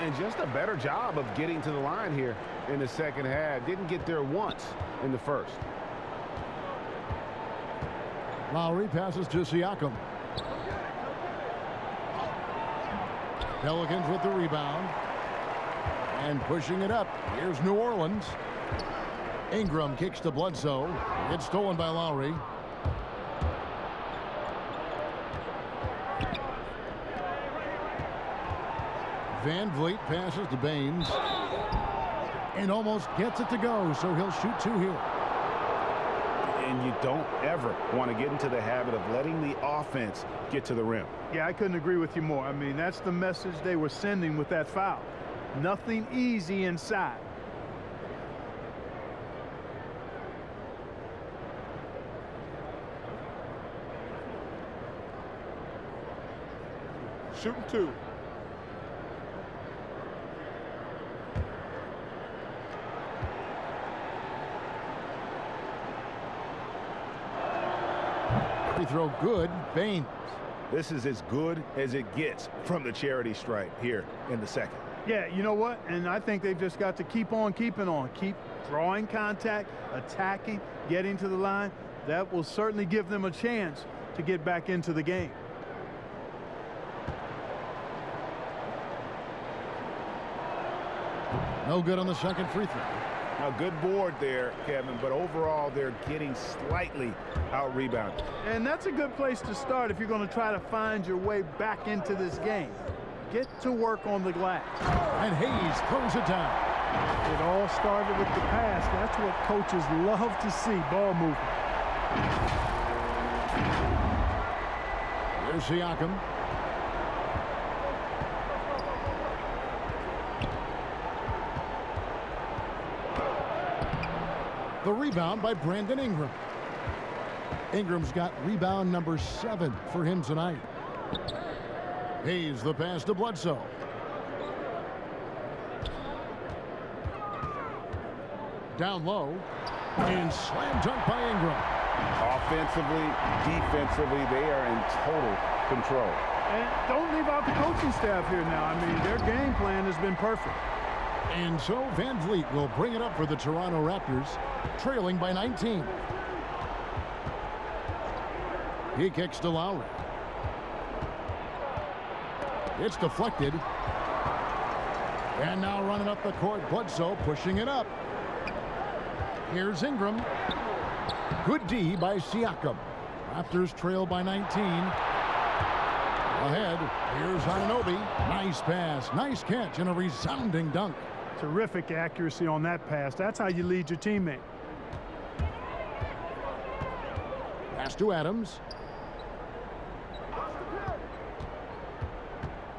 And just a better job of getting to the line here in the second half. Didn't get there once in the first. Lowry passes to Siakam. Pelicans with the rebound. And pushing it up. Here's New Orleans. Ingram kicks to Bledsoe. It's stolen by Lowry. Van Vliet passes to Baines. And almost gets it to go, so he'll shoot 2 here. And you don't ever want to get into the habit of letting the offense get to the rim. Yeah, I couldn't agree with you more. I mean, that's the message they were sending with that foul. Nothing easy inside. Shooting 2. Free throw good. Baines. This is as good as it gets from the charity stripe here in the second. Yeah, you know what? And I think they've just got to keep on keeping on. Keep drawing contact, attacking, getting to the line. That will certainly give them a chance to get back into the game. No good on the second free throw. A good board there, Kevin, but overall they're getting slightly out-rebounded. And that's a good place to start if you're going to try to find your way back into this game. Get to work on the glass. And Hayes throws it down. It all started with the pass. That's what coaches love to see, ball movement. Here's Siakam. The rebound by Brandon Ingram. Ingram's got rebound number 7 for him tonight. Hayes the pass to Bledsoe. Down low. And slam dunk by Ingram. Offensively, defensively, they are in total control. And don't leave out the coaching staff here now. I mean, their game plan has been perfect. And so Van Vliet will bring it up for the Toronto Raptors, trailing by 19. He kicks to Lowry. It's deflected. And now running up the court, Bledsoe pushing it up. Here's Ingram. Good D by Siakam. Raptors trail by 19. Ahead, here's Anunoby. Nice pass, nice catch, and a resounding dunk. Terrific accuracy on that pass. That's how you lead your teammate. Pass to Adams.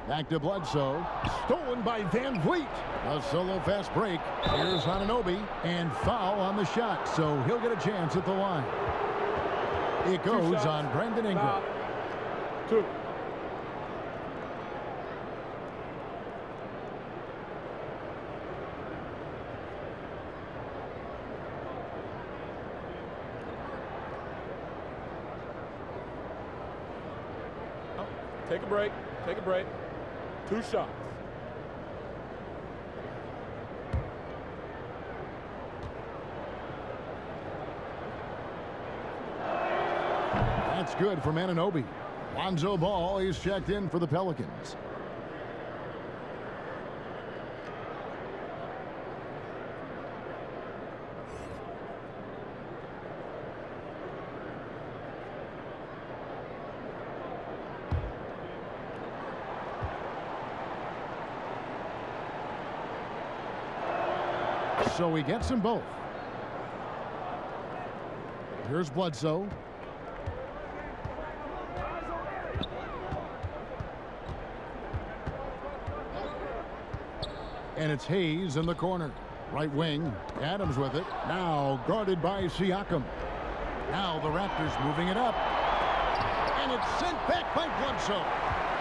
Back to Bledsoe. Stolen by Van Vliet. A solo fast break. Here's Anunoby. And foul on the shot, so he'll get a chance at the line. It goes on Brandon Ingram. Two. Take a break. Take a break. 2 shots. That's good from Anunoby. Lonzo Ball is checked in for the Pelicans. So he gets them both. Here's Bledsoe. And it's Hayes in the corner. Right wing. Adams with it. Now guarded by Siakam. Now the Raptors moving it up. And it's sent back by Bledsoe.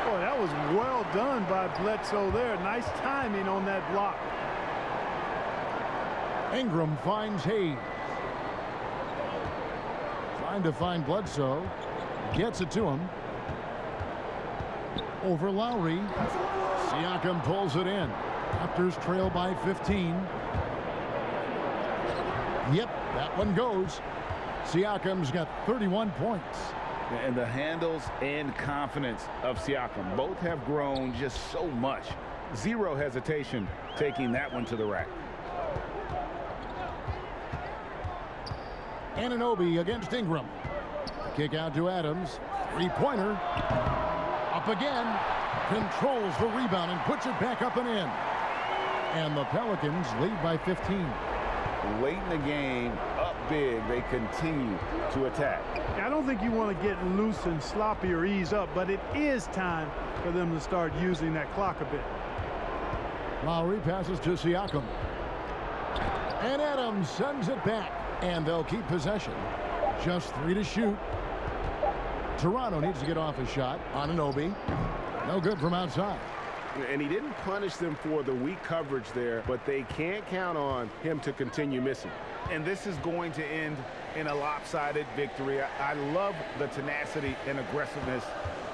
Boy, that was well done by Bledsoe there. Nice timing on that block. Ingram finds Hayes. Trying to find Bledsoe. Gets it to him. Over Lowry. Siakam pulls it in. Raptors trail by 15. Yep, that one goes. Siakam's got 31 points. And the handles and confidence of Siakam both have grown just so much. Zero hesitation taking that one to the rack. Anunoby against Ingram. Kick out to Adams. Three-pointer. Up again. Controls the rebound and puts it back up and in. And the Pelicans lead by 15. Late in the game, up big, they continue to attack. I don't think you want to get loose and sloppy or ease up, but it is time for them to start using that clock a bit. Lowry passes to Siakam. And Adams sends it back. And they'll keep possession. Just 3 to shoot. Toronto needs to get off a shot. Anunoby. No good from outside. And he didn't punish them for the weak coverage there, but they can't count on him to continue missing. And this is going to end in a lopsided victory. I love the tenacity and aggressiveness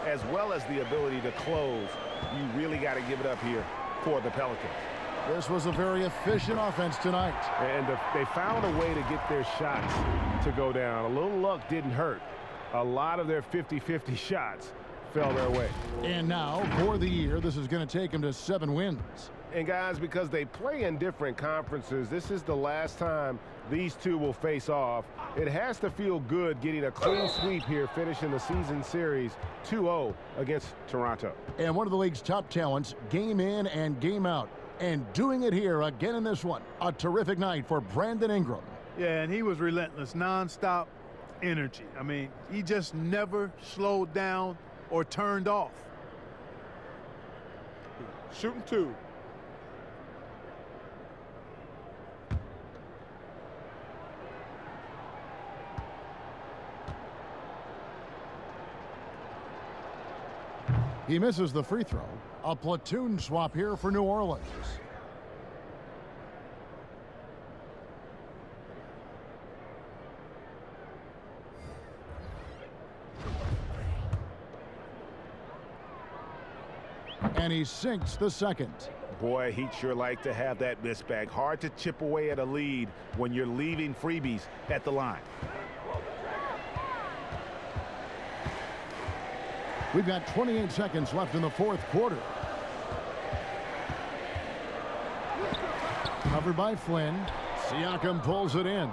as well as the ability to close. You really got to give it up here for the Pelicans. This was a very efficient offense tonight. And they found a way to get their shots to go down. A little luck didn't hurt. A lot of their 50-50 shots fell their way. And now, for the year, this is going to take them to 7 wins. And guys, because they play in different conferences, this is the last time these two will face off. It has to feel good getting a clean sweep here, finishing the season series 2-0 against Toronto. And one of the league's top talents, game in and game out. And doing it here again in this one. A terrific night for Brandon Ingram. Yeah, and he was relentless, nonstop energy. I mean, he just never slowed down or turned off. Shooting 2. He misses the free throw. A platoon swap here for New Orleans. And he sinks the second. Boy, he'd sure like to have that miss back. Hard to chip away at a lead when you're leaving freebies at the line. We've got 28 seconds left in the fourth quarter. Covered by Flynn. Siakam pulls it in.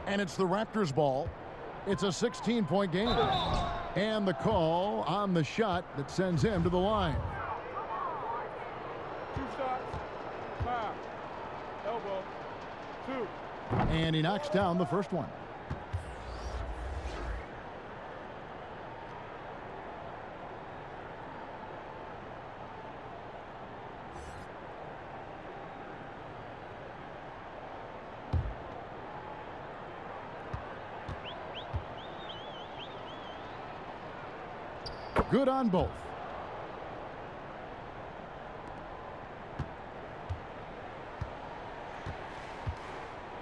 And it's the Raptors ball. It's a 16-point game. And the call on the shot that sends him to the line. 2 shots. 5. Elbow. 2. And he knocks down the first one. Good on both.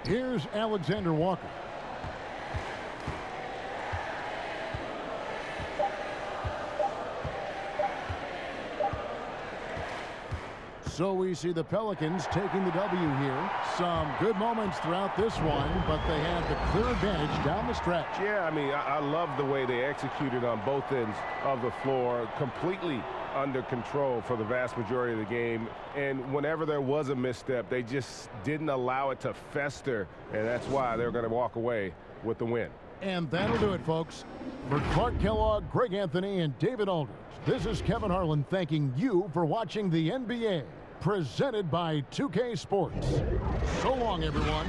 Here's Alexander Walker. So we see the Pelicans taking the W here. Some good moments throughout this one, but they had the clear advantage down the stretch. Yeah, I mean, I love the way they executed on both ends of the floor, completely under control for the vast majority of the game. And whenever there was a misstep, they just didn't allow it to fester, and that's why they're going to walk away with the win. And that'll do it, folks. For Clark Kellogg, Greg Anthony, and David Aldridge, this is Kevin Harlan thanking you for watching the NBA, presented by 2K Sports. So long, everyone.